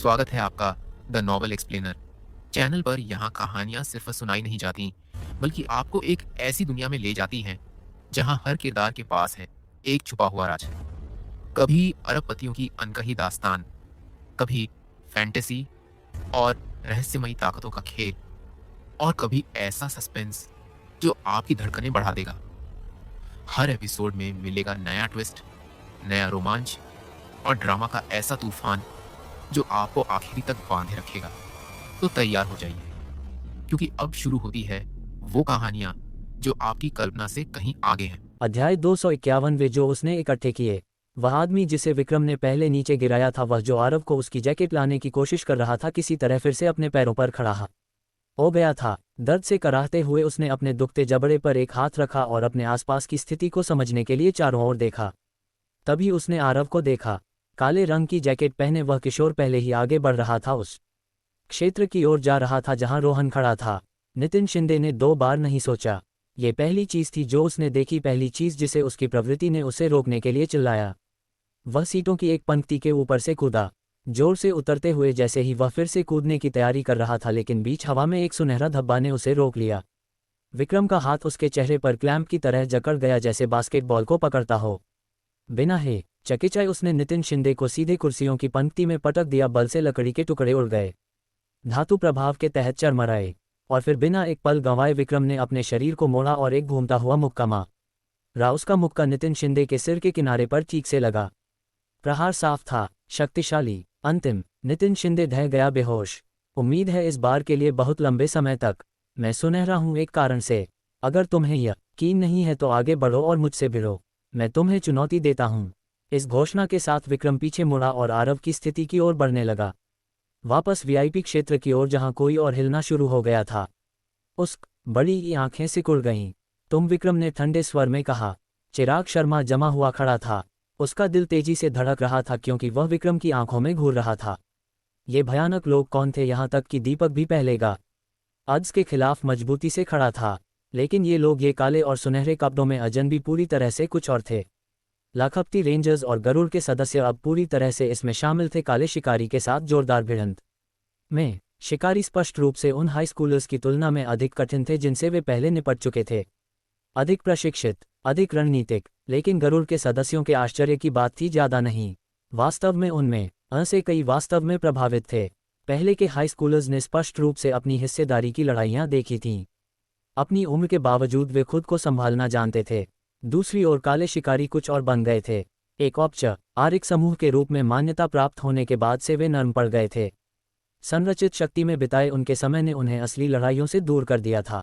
स्वागत है आपका द नॉवल एक्सप्लेनर चैनल पर। यहाँ कहानियाँ सिर्फ सुनाई नहीं जाती, बल्कि आपको एक ऐसी दुनिया में ले जाती हैं जहाँ हर किरदार के पास है एक छुपा हुआ राज। कभी अरबपतियों की अनकही दास्तान, कभी फैंटेसी और रहस्यमयी ताकतों का खेल, और कभी ऐसा सस्पेंस जो आपकी धड़कनें बढ़ा देगा। हर एपिसोड में मिलेगा नया ट्विस्ट, नया रोमांच और ड्रामा का ऐसा तूफान जो आपको आखिरी तक बांधे रखेगा। तो तैयार हो जाइए, क्योंकि अब शुरू होती है वो कहानियां जो आपकी कल्पना से कहीं आगे हैं। अध्याय 251 वे जो उसने इकट्ठे किए। वह आदमी जिसे विक्रम ने पहले नीचे गिराया था, वह जो आरव को उसकी जैकेट लाने की कोशिश कर रहा था, किसी तरह फिर से अपने पैरों पर खड़ा हो गया था। दर्द से कराहते हुए उसने अपने दुखते जबड़े पर एक हाथ रखा और अपने आसपास की स्थिति को समझने के लिए चारों ओर देखा। तभी उसने आरव को देखा। काले रंग की जैकेट पहने वह किशोर पहले ही आगे बढ़ रहा था, उस क्षेत्र की ओर जा रहा था जहां रोहन खड़ा था। नितिन शिंदे ने 2 बार नहीं सोचा। ये पहली चीज थी जो उसने देखी, पहली चीज जिसे उसकी प्रवृत्ति ने उसे रोकने के लिए चिल्लाया। वह सीटों की एक पंक्ति के ऊपर से कूदा, जोर से उतरते हुए। जैसे ही वह फिर से कूदने की तैयारी कर रहा था, लेकिन बीच हवा में एक सुनहरा धब्बा ने उसे रोक लिया। विक्रम का हाथ उसके चेहरे पर क्लैंप की तरह जकड़ गया, जैसे बास्केटबॉल को पकड़ता हो। बिना चकिचाए उसने नितिन शिंदे को सीधे कुर्सियों की पंक्ति में पटक दिया। बल से लकड़ी के टुकड़े उड़ गए, धातु प्रभाव के तहत चरमराए, और फिर बिना एक पल गंवाए विक्रम ने अपने शरीर को मोड़ा और एक घूमता हुआ मुक्का मारा। उसका मुक्का नितिन शिंदे के सिर के किनारे पर ठीक से लगा। प्रहार साफ था, शक्तिशाली, अंतिम। नितिन शिंदे ढह गया बेहोश। उम्मीद है इस बार के लिए बहुत लंबे समय तक। मैं सुनहरा हूं एक कारण से। अगर तुम्हें यकीन नहीं है तो आगे बढ़ो और मुझसे भिड़ो। मैं तुम्हें चुनौती देता हूं। इस घोषणा के साथ विक्रम पीछे मुड़ा और आरव की स्थिति की ओर बढ़ने लगा, वापस वीआईपी क्षेत्र की ओर जहां कोई और हिलना शुरू हो गया था। उस बड़ी आंखें सिकुड़ गईं। तुम, विक्रम ने ठंडे स्वर में कहा। चिराग शर्मा जमा हुआ खड़ा था। उसका दिल तेजी से धड़क रहा था, क्योंकि वह विक्रम की आंखों में घूर रहा था। ये भयानक लोग कौन थे? यहां तक कि दीपक भी पहलेगा अड्स के खिलाफ मजबूती से खड़ा था, लेकिन ये लोग, ये काले और सुनहरे कपड़ों में अजनबी, पूरी तरह से कुछ और थे। लाखपति रेंजर्स और गरुड़ के सदस्य अब पूरी तरह से इसमें शामिल थे। काले शिकारी के साथ जोरदार भिड़ंत में शिकारी स्पष्ट रूप से उन हाई स्कूलर्स की तुलना में अधिक कठिन थे जिनसे वे पहले निपट चुके थे। अधिक प्रशिक्षित, अधिक रणनीतिक। लेकिन गरुड़ के सदस्यों के आश्चर्य की बात थी ज्यादा नहीं। वास्तव में उनमें से कई वास्तव में प्रभावित थे। पहले के हाई स्कूलर्स ने स्पष्ट रूप से अपनी हिस्सेदारी की लड़ाइयां देखी थीं। अपनी उम्र के बावजूद वे खुद को संभालना जानते थे। दूसरी ओर काले शिकारी कुछ और बन गए थे। एक औपचारिक समूह के रूप में मान्यता प्राप्त होने के बाद से वे नर्म पड़ गए थे। संरचित शक्ति में बिताए उनके समय ने उन्हें असली लड़ाइयों से दूर कर दिया था।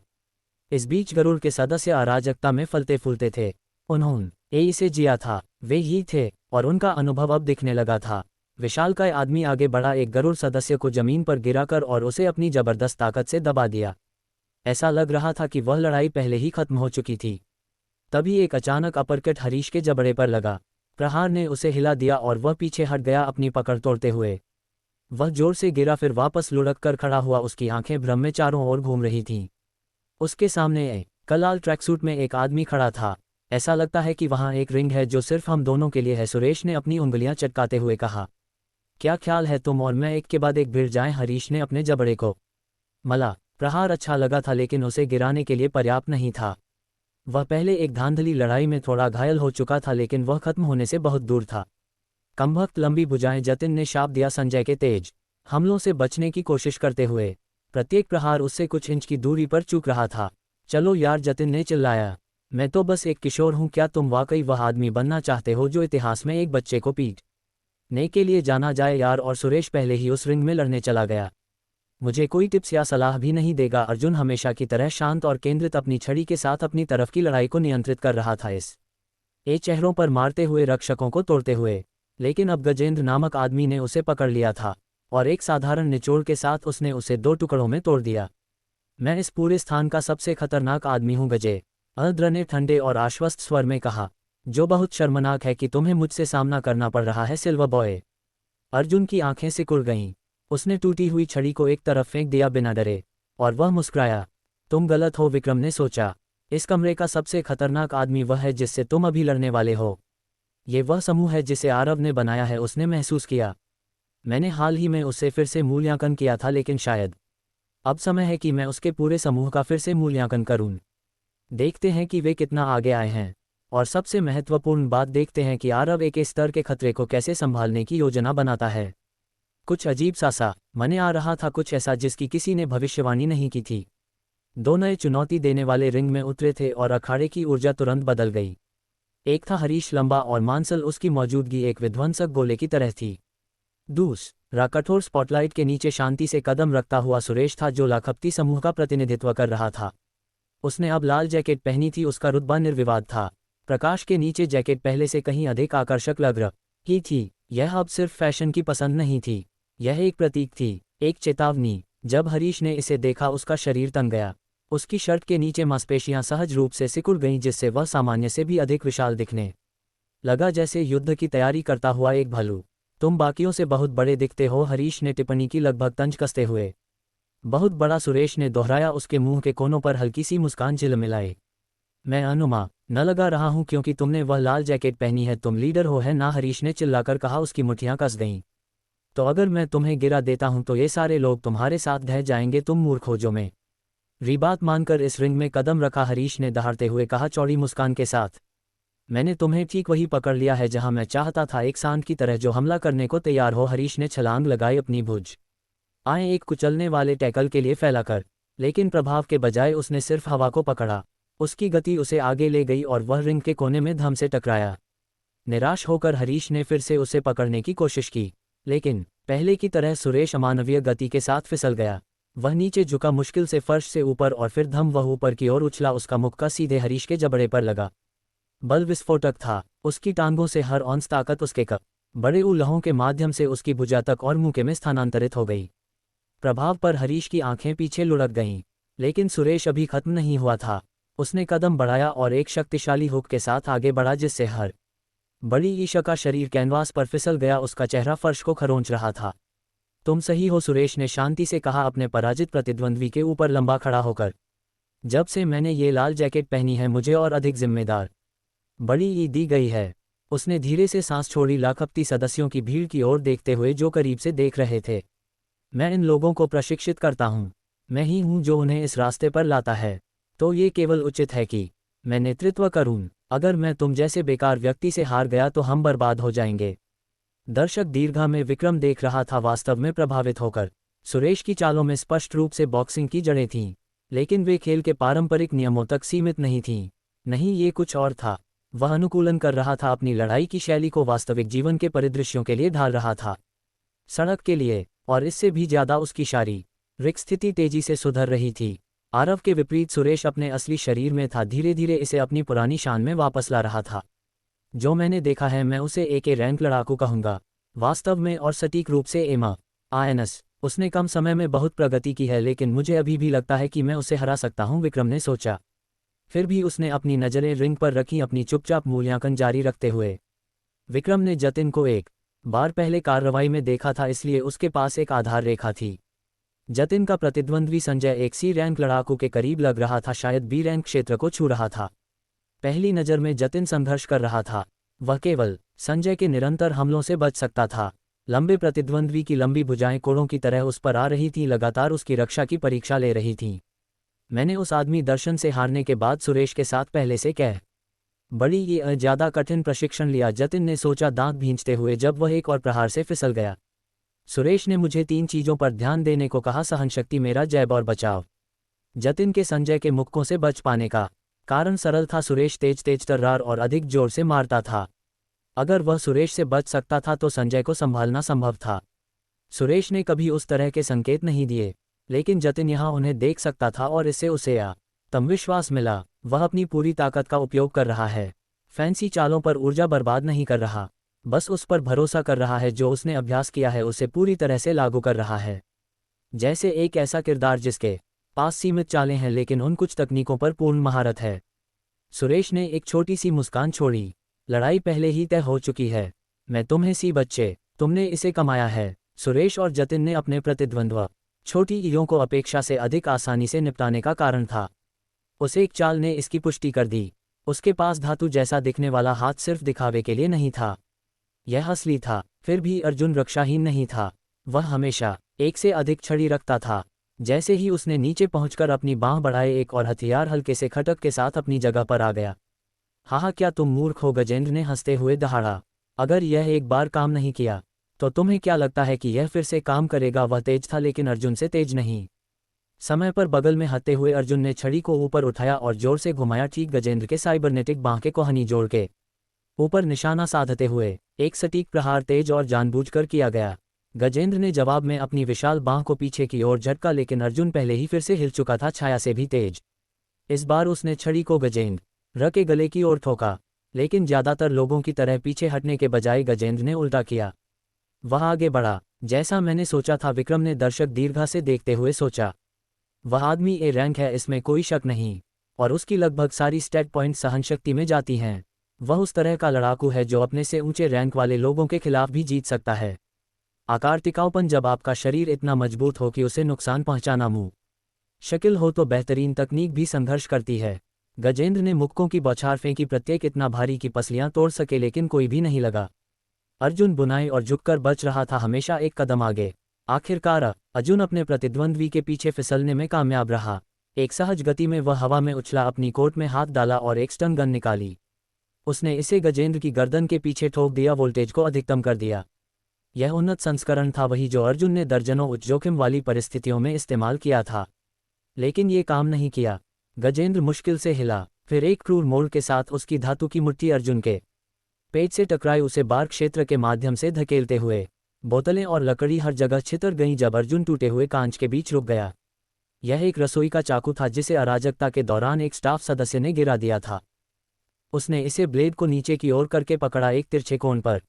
इस बीच गरुड़ के सदस्य अराजकता में फलते फूलते थे। उन्होंने इसे जिया था, वे ही थे, और उनका अनुभव अब दिखने लगा था। विशालकाय आदमी आगे बढ़ा, एक गरुड़ सदस्य को जमीन पर गिराकर और उसे अपनी जबरदस्त ताकत से दबा दिया। ऐसा लग रहा था कि वह लड़ाई पहले ही खत्म हो चुकी थी। तभी एक अचानक अपरकट हरीश के जबड़े पर लगा। प्रहार ने उसे हिला दिया और वह पीछे हट गया, अपनी पकड़ तोड़ते हुए। वह जोर से गिरा, फिर वापस लुढ़क कर खड़ा हुआ। उसकी आंखें भ्रम में चारों ओर घूम रही थीं। उसके सामने कलाल ट्रैकसूट में एक आदमी खड़ा था। ऐसा लगता है कि वहां एक रिंग है जो सिर्फ हम दोनों के लिए है, सुरेश ने अपनी उंगलियां चटकाते हुए कहा। क्या ख्याल है? तुम और मैं एक के बाद एक भिड़ जाएं? हरीश ने अपने जबड़े को मला। प्रहार अच्छा लगा था, लेकिन उसे गिराने के लिए पर्याप्त नहीं था। वह पहले एक धांधली लड़ाई में थोड़ा घायल हो चुका था, लेकिन वह खत्म होने से बहुत दूर था। कमबख्त लंबी भुजाएं, जतिन ने शाप दिया संजय के तेज हमलों से बचने की कोशिश करते हुए। प्रत्येक प्रहार उससे कुछ इंच की दूरी पर चूक रहा था। चलो यार, जतिन ने चिल्लाया। मैं तो बस एक किशोर हूं। क्या तुम वाकई वह आदमी बनना चाहते हो जो इतिहास में एक बच्चे को पीटने के लिए जाना जाए? यार, और सुरेश पहले ही उस रिंग में लड़ने चला गया। मुझे कोई टिप्स या सलाह भी नहीं देगा। अर्जुन हमेशा की तरह शांत और केंद्रित अपनी छड़ी के साथ अपनी तरफ की लड़ाई को नियंत्रित कर रहा था, इस चेहरों पर मारते हुए, रक्षकों को तोड़ते हुए। लेकिन अब गजेंद्र नामक आदमी ने उसे पकड़ लिया था, और एक साधारण निचोड़ के साथ उसने उसे 2 टुकड़ों में तोड़ दिया। मैं इस पूरे स्थान का सबसे खतरनाक आदमी हूं, गजेंद्र ने ठंडे और आश्वस्त स्वर में कहा। जो बहुत शर्मनाक है कि तुम्हें मुझसे सामना करना पड़ रहा है, सिल्वर बॉय। अर्जुन की आंखें सिकुड़ गईं। उसने टूटी हुई छड़ी को एक तरफ फेंक दिया बिना डरे, और वह मुस्कुराया। तुम गलत हो, विक्रम ने सोचा। इस कमरे का सबसे खतरनाक आदमी वह है जिससे तुम अभी लड़ने वाले हो। ये वह समूह है जिसे आरव ने बनाया है, उसने महसूस किया। मैंने हाल ही में उससे फिर से मूल्यांकन किया था, लेकिन शायद अब समय है कि मैं उसके पूरे समूह का फिर से मूल्यांकन करूं। देखते हैं कि वे कितना आगे आए हैं, और सबसे महत्वपूर्ण बात देखते हैं कि आरव एक इस स्तर के खतरे को कैसे संभालने की योजना बनाता है। कुछ अजीब सा मने आ रहा था, कुछ ऐसा जिसकी किसी ने भविष्यवाणी नहीं की थी। दो नए चुनौती देने वाले रिंग में उतरे थे और अखाड़े की ऊर्जा तुरंत बदल गई। एक था हरीश लंबा और मांसल, उसकी मौजूदगी एक विध्वंसक गोले की तरह थी। दूसरा कठोर स्पॉटलाइट के नीचे शांति से कदम रखता हुआ सुरेश था, जो लाखपति समूह का प्रतिनिधित्व कर रहा था। उसने अब लाल जैकेट पहनी थी, उसका रुतबा निर्विवाद था। प्रकाश के नीचे जैकेट पहले से कहीं अधिक आकर्षक लग रही थी। यह अब सिर्फ फैशन की पसंद नहीं थी, यह एक प्रतीक थी, एक चेतावनी। जब हरीश ने इसे देखा, उसका शरीर तन गया। उसकी शर्ट के नीचे मांसपेशियां सहज रूप से सिकुड़ गईं, जिससे वह सामान्य से भी अधिक विशाल दिखने लगा, जैसे युद्ध की तैयारी करता हुआ एक भालू। तुम बाकियों से बहुत बड़े दिखते हो, हरीश ने टिप्पणी की, लगभग तंज कसते हुए। बहुत बड़ा, सुरेश ने दोहराया, उसके मुंह के कोनों पर हल्की सी मुस्कान झिलमिलाई। मैं अनुमान न लगा रहा हूं क्योंकि तुमने वह लाल जैकेट पहनी है, तुम लीडर हो, है ना, हरीश ने चिल्लाकर कहा, उसकी मुट्ठियां कस गईं। तो अगर मैं तुम्हें गिरा देता हूं तो ये सारे लोग तुम्हारे साथ ढह जाएंगे, तुम मूर्ख हो। जो मैं री बात मानकर इस रिंग में कदम रखा, हरीश ने दहाड़ते हुए कहा, चौड़ी मुस्कान के साथ। मैंने तुम्हें ठीक वही पकड़ लिया है जहां मैं चाहता था, एक सांड की तरह जो हमला करने को तैयार हो। हरीश ने छलांग लगाई, अपनी भुज आए एक कुचलने वाले टैकल के लिए फैलाकर, लेकिन प्रभाव के बजाय उसने सिर्फ हवा को पकड़ा। उसकी गति उसे आगे ले गई और वह रिंग के कोने में धम से टकराया। निराश होकर हरीश ने फिर से उसे पकड़ने की कोशिश की, लेकिन पहले की तरह सुरेश अमानवीय गति के साथ फिसल गया। वह नीचे झुका, मुश्किल से फर्श से ऊपर, और फिर धम वह ऊपर की ओर उछला। उसका मुक्का सीधे हरीश के जबड़े पर लगा। बल विस्फोटक था। उसकी टांगों से हर औंस ताकत उसके कप बड़े उलहों के माध्यम से उसकी भुजा तक और मुंह में स्थानांतरित हो गई। प्रभाव पर हरीश की आंखें पीछे लुढ़क गईं, लेकिन सुरेश अभी खत्म नहीं हुआ था। उसने कदम बढ़ाया और एक शक्तिशाली हुक के साथ आगे बढ़ा, जिससे हर बड़ी ईशा का शरीर कैनवास पर फिसल गया। उसका चेहरा फर्श को खरोंच रहा था। तुम सही हो, सुरेश ने शांति से कहा, अपने पराजित प्रतिद्वंद्वी के ऊपर लंबा खड़ा होकर। जब से मैंने ये लाल जैकेट पहनी है, मुझे और अधिक जिम्मेदार बड़ी ई दी गई है। उसने धीरे से सांस छोड़ी, लाखपति सदस्यों की भीड़ की ओर देखते हुए जो करीब से देख रहे थे। मैं इन लोगों को प्रशिक्षित करता हूँ, मैं ही हूँ जो उन्हें इस रास्ते पर लाता है, तो ये केवल उचित है कि मैं नेतृत्व करूँ। अगर मैं तुम जैसे बेकार व्यक्ति से हार गया तो हम बर्बाद हो जाएंगे। दर्शक दीर्घा में विक्रम देख रहा था, वास्तव में प्रभावित होकर। सुरेश की चालों में स्पष्ट रूप से बॉक्सिंग की जड़ें थीं, लेकिन वे खेल के पारंपरिक नियमों तक सीमित नहीं थीं। नहीं, ये कुछ और था। वह अनुकूलन कर रहा था, अपनी लड़ाई की शैली को वास्तविक जीवन के परिदृश्यों के लिए ढाल रहा था, सड़क के लिए, और इससे भी ज्यादा उसकी शारीरिक स्थिति तेजी से सुधर रही थी। आरव के विपरीत सुरेश अपने असली शरीर में था, धीरे धीरे इसे अपनी पुरानी शान में वापस ला रहा था। जो मैंने देखा है, मैं उसे एक रैंक लड़ाकू कहूंगा, वास्तव में, और सटीक रूप से एमा आयनस। उसने कम समय में बहुत प्रगति की है, लेकिन मुझे अभी भी लगता है कि मैं उसे हरा सकता हूं, विक्रम ने सोचा। फिर भी उसने अपनी नजरें रिंग पर रखी, अपनी चुपचाप मूल्यांकन जारी रखते हुए। विक्रम ने जतिन को एक बार पहले कार्रवाई में देखा था, इसलिए उसके पास एक आधार रेखा थी। जतिन का प्रतिद्वंद्वी संजय एक सी रैंक लड़ाकू के करीब लग रहा था, शायद बी रैंक क्षेत्र को छू रहा था। पहली नज़र में जतिन संघर्ष कर रहा था, वह केवल संजय के निरंतर हमलों से बच सकता था। लंबे प्रतिद्वंद्वी की लंबी भुजाएं कोड़ों की तरह उस पर आ रही थीं, लगातार उसकी रक्षा की परीक्षा ले रही थीं। मैंने उस आदमी दर्शन से हारने के बाद सुरेश के साथ पहले से कह बड़ी ये ज्यादा कठिन प्रशिक्षण लिया, जतिन ने सोचा, दांत भींचते हुए, जब वह एक और प्रहार से फिसल गया। सुरेश ने मुझे 3 चीजों पर ध्यान देने को कहा, सहनशक्ति, मेरा जैब और बचाव। जतिन के संजय के मुक्कों से बच पाने का कारण सरल था, सुरेश तेज तेज तर्रार और अधिक जोर से मारता था। अगर वह सुरेश से बच सकता था तो संजय को संभालना संभव था। सुरेश ने कभी उस तरह के संकेत नहीं दिए, लेकिन जतिन यहाँ उन्हें देख सकता था और इससे उसे आत्मविश्वास मिला। वह अपनी पूरी ताकत का उपयोग कर रहा है, फैंसी चालों पर ऊर्जा बर्बाद नहीं कर रहा, बस उस पर भरोसा कर रहा है जो उसने अभ्यास किया है, उसे पूरी तरह से लागू कर रहा है। जैसे एक ऐसा किरदार जिसके पास सीमित चालें हैं लेकिन उन कुछ तकनीकों पर पूर्ण महारत है। सुरेश ने एक छोटी सी मुस्कान छोड़ी, लड़ाई पहले ही तय हो चुकी है। मैं तुम्हें सी बच्चे, तुमने इसे कमाया है। सुरेश और जतिन ने अपने प्रतिद्वंद्व छोटी ईयों को अपेक्षा से अधिक आसानी से निपटाने का कारण था। उस एक चाल ने इसकी पुष्टि कर दी। उसके पास धातु जैसा दिखने वाला हाथ सिर्फ दिखावे के लिए नहीं था, यह असली था। फिर भी अर्जुन रक्षाहीन नहीं था। वह हमेशा एक से अधिक छड़ी रखता था। जैसे ही उसने नीचे पहुंचकर अपनी बांह बढ़ाए, एक और हथियार हल्के से खटक के साथ अपनी जगह पर आ गया। हाँ, क्या तुम मूर्ख हो? गजेंद्र ने हंसते हुए दहाड़ा। अगर यह एक बार काम नहीं किया तो तुम्हें क्या लगता है कि यह फिर से काम करेगा? वह तेज था लेकिन अर्जुन से तेज नहीं। समय पर बगल में हंसते हुए अर्जुन ने छड़ी को ऊपर उठाया और जोर से घुमाया, ठीक गजेंद्र के साइबरनेटिक बांह के कोहनी जोड़ के ऊपर निशाना साधते हुए। एक सटीक प्रहार तेज और जानबूझकर किया गया। गजेंद्र ने जवाब में अपनी विशाल बांह को पीछे की ओर झटका, लेकिन अर्जुन पहले ही फिर से हिल चुका था, छाया से भी तेज। इस बार उसने छड़ी को गजेंद्र के गले की ओर ठोका, लेकिन ज्यादातर लोगों की तरह पीछे हटने के बजाय गजेंद्र ने उल्टा किया। वह आगे बढ़ा। जैसा मैंने सोचा था, विक्रम ने दर्शक दीर्घा से देखते हुए सोचा। वह आदमी ए रैंक है, इसमें कोई शक नहीं, और उसकी लगभग सारी स्टैट पॉइंट सहनशक्ति में जाती हैं। वह उस तरह का लड़ाकू है जो अपने से ऊंचे रैंक वाले लोगों के खिलाफ भी जीत सकता है। आकार टिकाऊपन, जब आपका शरीर इतना मजबूत हो कि उसे नुकसान पहुंचाना मुश्किल हो तो बेहतरीन तकनीक भी संघर्ष करती है। गजेंद्र ने मुक्कों की बौछार फेंकी, प्रत्येक इतना भारी कि पसलियां तोड़ सके, लेकिन कोई भी नहीं लगा। अर्जुन बुनाई और झुककर बच रहा था, हमेशा एक कदम आगे। आखिरकार अर्जुन अपने प्रतिद्वंद्वी के पीछे फिसलने में कामयाब रहा। एक सहज गति में वह हवा में उछला, अपनी कोट में हाथ डाला और एक स्टन गन निकाली। उसने इसे गजेंद्र की गर्दन के पीछे ठोक दिया, वोल्टेज को अधिकतम कर दिया। यह उन्नत संस्करण था, वही जो अर्जुन ने दर्जनों उच्च जोखिम वाली परिस्थितियों में इस्तेमाल किया था। लेकिन ये काम नहीं किया। गजेंद्र मुश्किल से हिला, फिर एक क्रूर मोड़ के साथ उसकी धातु की मुट्ठी अर्जुन के पेट से टकराई, उसे बार क्षेत्र के माध्यम से धकेलते हुए। बोतलें और लकड़ी हर जगह छितर गईं जब अर्जुन टूटे हुए कांच के बीच रुक गया। यह एक रसोई का चाकू था जिसे अराजकता के दौरान एक स्टाफ सदस्य ने गिरा दिया था। उसने इसे ब्लेड को नीचे की ओर करके पकड़ा, एक तिरछे कोण पर।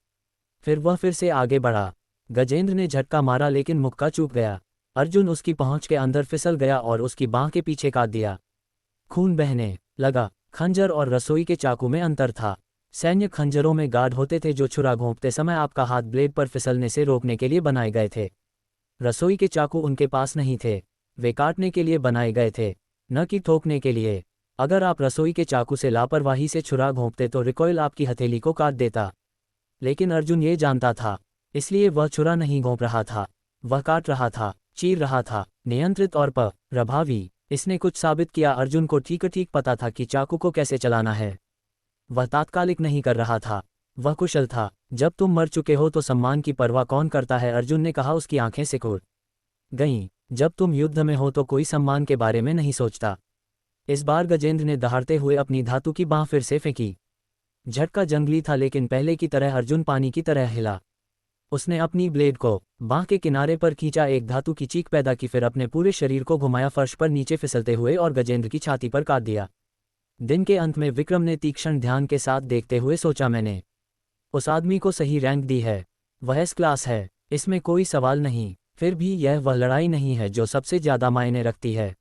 फिर वह फिर से आगे बढ़ा। गजेंद्र ने झटका मारा, लेकिन मुक्का चूक गया। अर्जुन उसकी पहुंच के अंदर फिसल गया और उसकी बांह के पीछे काट दिया। खून बहने लगा। खंजर और रसोई के चाकू में अंतर था। सैन्य खंजरों में गार्ड होते थे जो छुरा घोंपते समय आपका हाथ ब्लेड पर फिसलने से रोकने के लिए बनाए गए थे। रसोई के चाकू उनके पास नहीं थे, वे काटने के लिए बनाए गए थे, न कि ठोकने के लिए। अगर आप रसोई के चाकू से लापरवाही से छुरा घोंपते तो रिकॉइल आपकी हथेली को काट देता। लेकिन अर्जुन ये जानता था, इसलिए वह छुरा नहीं घोंप रहा था, वह काट रहा था, चीर रहा था, नियंत्रित और प्रभावी। इसने कुछ साबित किया। अर्जुन को ठीक ठीक पता था कि चाकू को कैसे चलाना है। वह तात्कालिक नहीं कर रहा था, वह कुशल था। जब तुम मर चुके हो तो सम्मान की परवाह कौन करता है? अर्जुन ने कहा, उसकी आंखें सिकुड़ गईं। जब तुम युद्ध में हो तो कोई सम्मान के बारे में नहीं सोचता। इस बार गजेंद्र ने दहाड़ते हुए अपनी धातु की बांह फिर से फेंकी। झटका जंगली था, लेकिन पहले की तरह अर्जुन पानी की तरह हिला। उसने अपनी ब्लेड को बांह के किनारे पर खींचा, एक धातु की चीख पैदा की, फिर अपने पूरे शरीर को घुमाया, फर्श पर नीचे फिसलते हुए और गजेंद्र की छाती पर काट दिया। दिन के अंत में विक्रम ने तीक्ष्ण ध्यान के साथ देखते हुए सोचा, मैंने उस आदमी को सही रैंक दी है, वह एस क्लास है, इसमें कोई सवाल नहीं। फिर भी यह वह लड़ाई नहीं है जो सबसे ज्यादा मायने रखती है।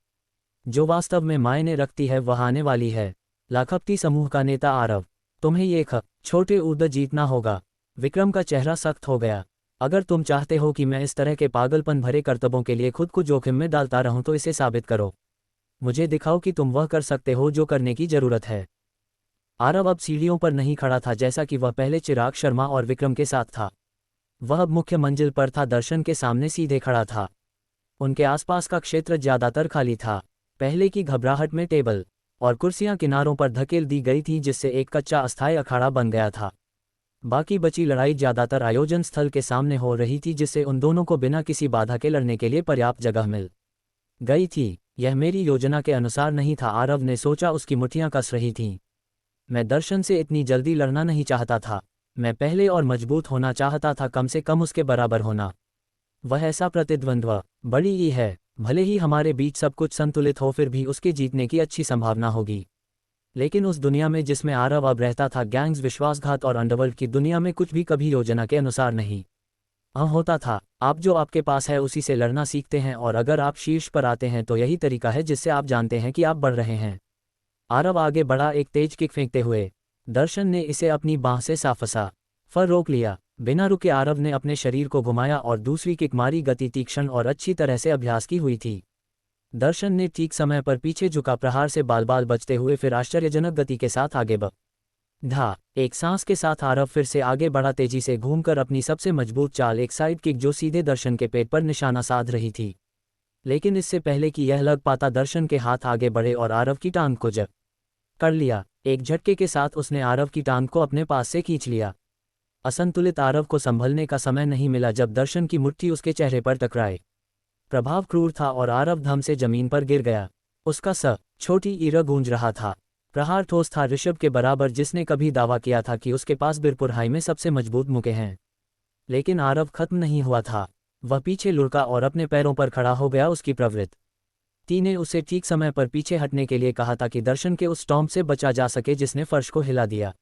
जो वास्तव में मायने रखती है वह आने वाली है। लाखपति समूह का नेता आरव, तुम्हें ये छोटे उद्द जीतना होगा। विक्रम का चेहरा सख्त हो गया। अगर तुम चाहते हो कि मैं इस तरह के पागलपन भरे कर्तव्यों के लिए खुद को जोखिम में डालता रहूं तो इसे साबित करो। मुझे दिखाओ कि तुम वह कर सकते हो जो करने की जरूरत है। आरव अब सीढ़ियों पर नहीं खड़ा था जैसा कि वह पहले चिराग शर्मा और विक्रम के साथ था। वह अब मुख्य मंजिल पर था, दर्शन के सामने सीधे खड़ा था। उनके आसपास का क्षेत्र ज्यादातर खाली था। पहले की घबराहट में टेबल और कुर्सियां किनारों पर धकेल दी गई थी, जिससे एक कच्चा अस्थायी अखाड़ा बन गया था। बाकी बची लड़ाई ज्यादातर आयोजन स्थल के सामने हो रही थी, जिससे उन दोनों को बिना किसी बाधा के लड़ने के लिए पर्याप्त जगह मिल गई थी। यह मेरी योजना के अनुसार नहीं था, आरव ने सोचा, उसकी मुट्ठियां कस रही थीं। मैं दर्शन से इतनी जल्दी लड़ना नहीं चाहता था। मैं पहले और मजबूत होना चाहता था, कम से कम उसके बराबर होना। वह ऐसा प्रतिद्वंद्व बड़ी ही है। भले ही हमारे बीच सब कुछ संतुलित हो, फिर भी उसके जीतने की अच्छी संभावना होगी। लेकिन उस दुनिया में जिसमें आरव अब रहता था, गैंग्स, विश्वासघात और अंडरवर्ल्ड की दुनिया में, कुछ भी कभी योजना के अनुसार नहीं होता था। आप जो आपके पास है उसी से लड़ना सीखते हैं, और अगर आप शीर्ष पर आते हैं तो यही तरीका है जिससे आप जानते हैं कि आप बढ़ रहे हैं। आरव आगे बढ़ा, एक तेज किक फेंकते हुए। दर्शन ने इसे अपनी बांह से साफसा फर रोक लिया। बिना रुके आरव ने अपने शरीर को घुमाया और दूसरी किक मारी। गति तीक्ष्ण और अच्छी तरह से अभ्यास की हुई थी। दर्शन ने ठीक समय पर पीछे झुका, प्रहार से बाल बाल बचते हुए, फिर आश्चर्यजनक गति के साथ आगे धा एक सांस के साथ आरव फिर से आगे बढ़ा, तेजी से घूमकर अपनी सबसे मजबूत चाल, एक साइड किक जो सीधे दर्शन के पेट पर निशाना साध रही थी। लेकिन इससे पहले कि यह लग पाता, दर्शन के हाथ आगे बढ़े और आरव की टांग को जब कर लिया। एक झटके के साथ उसने आरव की टांग को अपने पास से खींच लिया। असंतुलित आरव को संभलने का समय नहीं मिला जब दर्शन की मुट्ठी उसके चेहरे पर टकराए। प्रभाव क्रूर था और आरव धम से जमीन पर गिर गया। उसका स छोटी ईरा गूंज रहा था। प्रहार ठोस था, ऋषभ के बराबर, जिसने कभी दावा किया था कि उसके पास बीरपुर हाई में सबसे मजबूत मुक्के हैं। लेकिन आरव खत्म नहीं हुआ था। वह पीछे लुढ़का और अपने पैरों पर खड़ा हो गया। उसकी प्रवृत्ति ने उसे ठीक समय पर पीछे हटने के लिए कहा था कि दर्शन के उस स्टॉम्प से बचा जा सके जिसने फर्श को हिला दिया।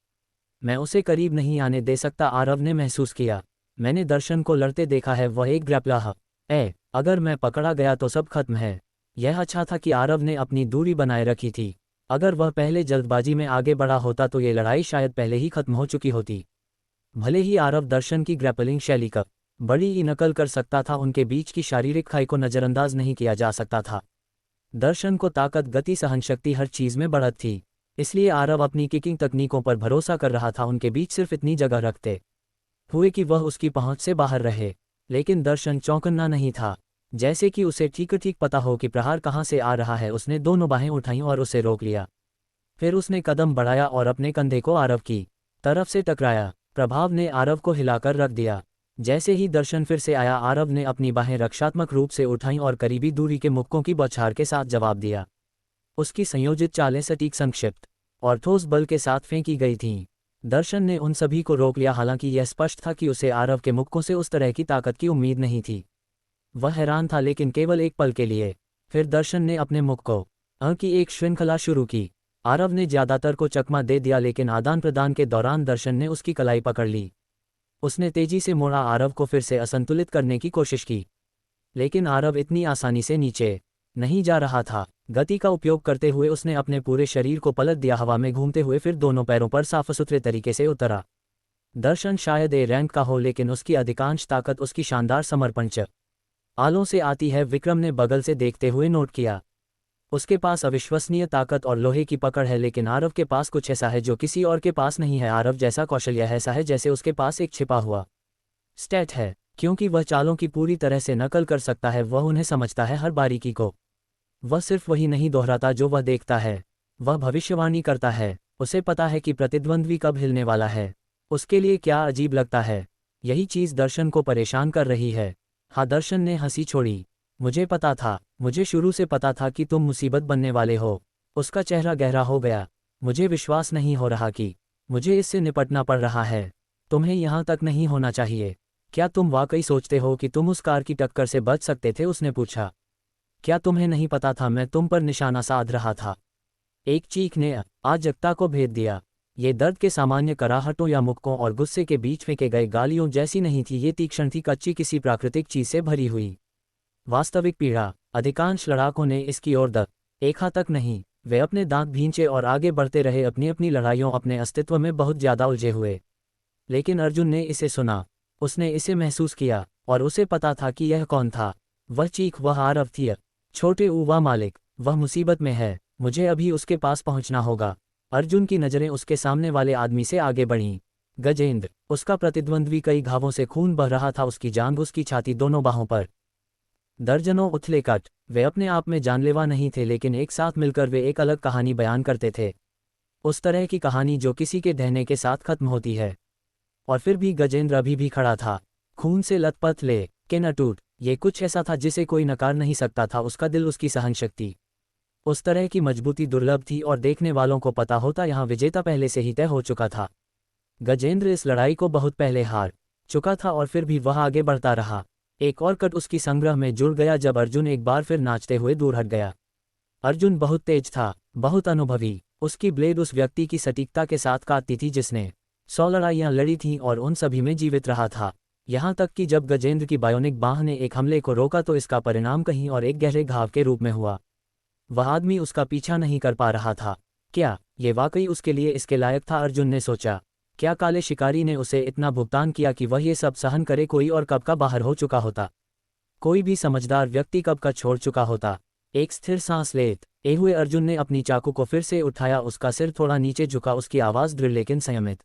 मैं उसे करीब नहीं आने दे सकता, आरव ने महसूस किया। मैंने दर्शन को लड़ते देखा है, वह एक ग्रैप्लर है। अगर मैं पकड़ा गया तो सब खत्म है। यह अच्छा था कि आरव ने अपनी दूरी बनाए रखी थी। अगर वह पहले जल्दबाजी में आगे बढ़ा होता तो ये लड़ाई शायद पहले ही खत्म हो चुकी होती। भले ही आरव दर्शन की ग्रैपलिंग शैली का बड़ी ही नकल कर सकता था, उनके बीच की शारीरिक खाई को नज़रअंदाज नहीं किया जा सकता था। दर्शन को ताकत, गति, सहनशक्ति हर चीज़ में बढ़त थी, इसलिए आरव अपनी किकिंग तकनीकों पर भरोसा कर रहा था। उनके बीच सिर्फ इतनी जगह रखते हुए कि वह उसकी पहुंच से बाहर रहे। लेकिन दर्शन चौंकन्ना नहीं था, जैसे कि उसे ठीक ठीक पता हो कि प्रहार कहाँ से आ रहा है। उसने दोनों बाहें उठाईं और उसे रोक लिया। फिर उसने कदम बढ़ाया और अपने कंधे को आरव की तरफ से टकराया। प्रभाव ने आरव को हिलाकर रख दिया। जैसे ही दर्शन फिर से आया, आरव ने अपनी बाहें रक्षात्मक रूप से उठाईं और करीबी दूरी के मुक्कों की बौछार के साथ जवाब दिया। उसकी संयोजित चालें सटीक, संक्षिप्त और ठोस बल के साथ फेंकी गई थीं। दर्शन ने उन सभी को रोक लिया, हालांकि यह स्पष्ट था कि उसे आरव के मुक्कों से उस तरह की ताकत की उम्मीद नहीं थी। वह हैरान था, लेकिन केवल एक पल के लिए। फिर दर्शन ने अपने मुख को की एक श्रृंखला शुरू की। आरव ने ज्यादातर को चकमा दे दिया, लेकिन आदान प्रदान के दौरान दर्शन ने उसकी कलाई पकड़ ली। उसने तेजी से मुड़ा, आरव को फिर से असंतुलित करने की कोशिश की। लेकिन आरव इतनी आसानी से नीचे नहीं जा रहा था। गति का उपयोग करते हुए उसने अपने पूरे शरीर को पलट दिया, हवा में घूमते हुए फिर दोनों पैरों पर साफ सुथरे तरीके से उतरा। दर्शन शायद ए रैंक का हो, लेकिन उसकी अधिकांश ताकत उसकी शानदार समर्पण आलों से आती है, विक्रम ने बगल से देखते हुए नोट किया। उसके पास अविश्वसनीय ताकत और लोहे की पकड़ है, लेकिन आरव के पास कुछ ऐसा है जो किसी और के पास नहीं है। आरव जैसा कौशल्य ऐसा है जैसे उसके पास एक छिपा हुआ स्टैट है। क्योंकि वह चालों की पूरी तरह से नकल कर सकता है, वह उन्हें समझता है, हर बारीकी को। वह सिर्फ वही नहीं दोहराता जो वह देखता है, वह भविष्यवाणी करता है। उसे पता है कि प्रतिद्वंद्वी कब हिलने वाला है, उसके लिए क्या अजीब लगता है। यही चीज़ दर्शन को परेशान कर रही है। हाँ, दर्शन ने हंसी छोड़ी। मुझे पता था, मुझे शुरू से पता था कि तुम मुसीबत बनने वाले हो। उसका चेहरा गहरा हो गया। मुझे विश्वास नहीं हो रहा कि मुझे इससे निपटना पड़ रहा है। तुम्हें यहाँ तक नहीं होना चाहिए। क्या तुम वाकई सोचते हो कि तुम उस कार की टक्कर से बच सकते थे? उसने पूछा। क्या तुम्हें नहीं पता था मैं तुम पर निशाना साध रहा था? एक चीख ने अराजकता को भेद दिया। ये दर्द के सामान्य कराहटों या मुक्कों और गुस्से के बीच फेंके गए गालियों जैसी नहीं थी। ये तीक्ष्ण थी, कच्ची, किसी प्राकृतिक चीज से भरी हुई वास्तविक पीड़ा। अधिकांश लड़ाकों ने इसकी ओर देखा तक नहीं। वे अपने दांत भींचे और आगे बढ़ते रहे, अपनी अपनी लड़ाइयों, अपने अस्तित्व में बहुत ज्यादा उलझे हुए। लेकिन अर्जुन ने इसे सुना, उसने इसे महसूस किया, और उसे पता था कि यह कौन था। वह चीख, वह आरव थी। छोटे उवा मालिक, वह मुसीबत में है, मुझे अभी उसके पास पहुंचना होगा। अर्जुन की नज़रें उसके सामने वाले आदमी से आगे बढ़ीं। गजेंद्र, उसका प्रतिद्वंद्वी, कई घावों से खून बह रहा था, उसकी जांघ, उसकी छाती, दोनों बाहों पर दर्जनों उथले कट। वे अपने आप में जानलेवा नहीं थे, लेकिन एक साथ मिलकर वे एक अलग कहानी बयान करते थे। उस तरह की कहानी जो किसी के ढहने के साथ खत्म होती है। और फिर भी गजेंद्र अभी भी खड़ा था, खून से लथपथ, लेकिन अटूट। ये कुछ ऐसा था जिसे कोई नकार नहीं सकता था। उसका दिल, उसकी सहनशक्ति, उस तरह की मजबूती दुर्लभ थी, और देखने वालों को पता होता यहाँ विजेता पहले से ही तय हो चुका था। गजेंद्र इस लड़ाई को बहुत पहले हार चुका था, और फिर भी वह आगे बढ़ता रहा। एक और कट उसकी संग्रह में जुड़ गया जब अर्जुन एक बार फिर नाचते हुए दूर हट गया। अर्जुन बहुत तेज था, बहुत अनुभवी। उसकी ब्लेड उस व्यक्ति की सटीकता के साथ काटती थी जिसने 100 लड़ाइयाँ लड़ी थीं और उन सभी में जीवित रहा था। यहाँ तक कि जब गजेंद्र की बायोनिक बाह ने एक हमले को रोका तो इसका परिणाम कहीं और एक गहरे घाव के रूप में हुआ। वह आदमी उसका पीछा नहीं कर पा रहा था। क्या ये वाकई उसके लिए इसके लायक था? अर्जुन ने सोचा। क्या काले शिकारी ने उसे इतना भुगतान किया कि वह ये सब सहन करे? कोई और कब का बाहर हो चुका होता, कोई भी समझदार व्यक्ति कब का छोड़ चुका होता। एक स्थिर सांस लेते हुए अर्जुन ने अपनी चाकू को फिर से उठाया। उसका सिर थोड़ा नीचे झुका, उसकी आवाज़ दृढ़ लेकिन संयमित।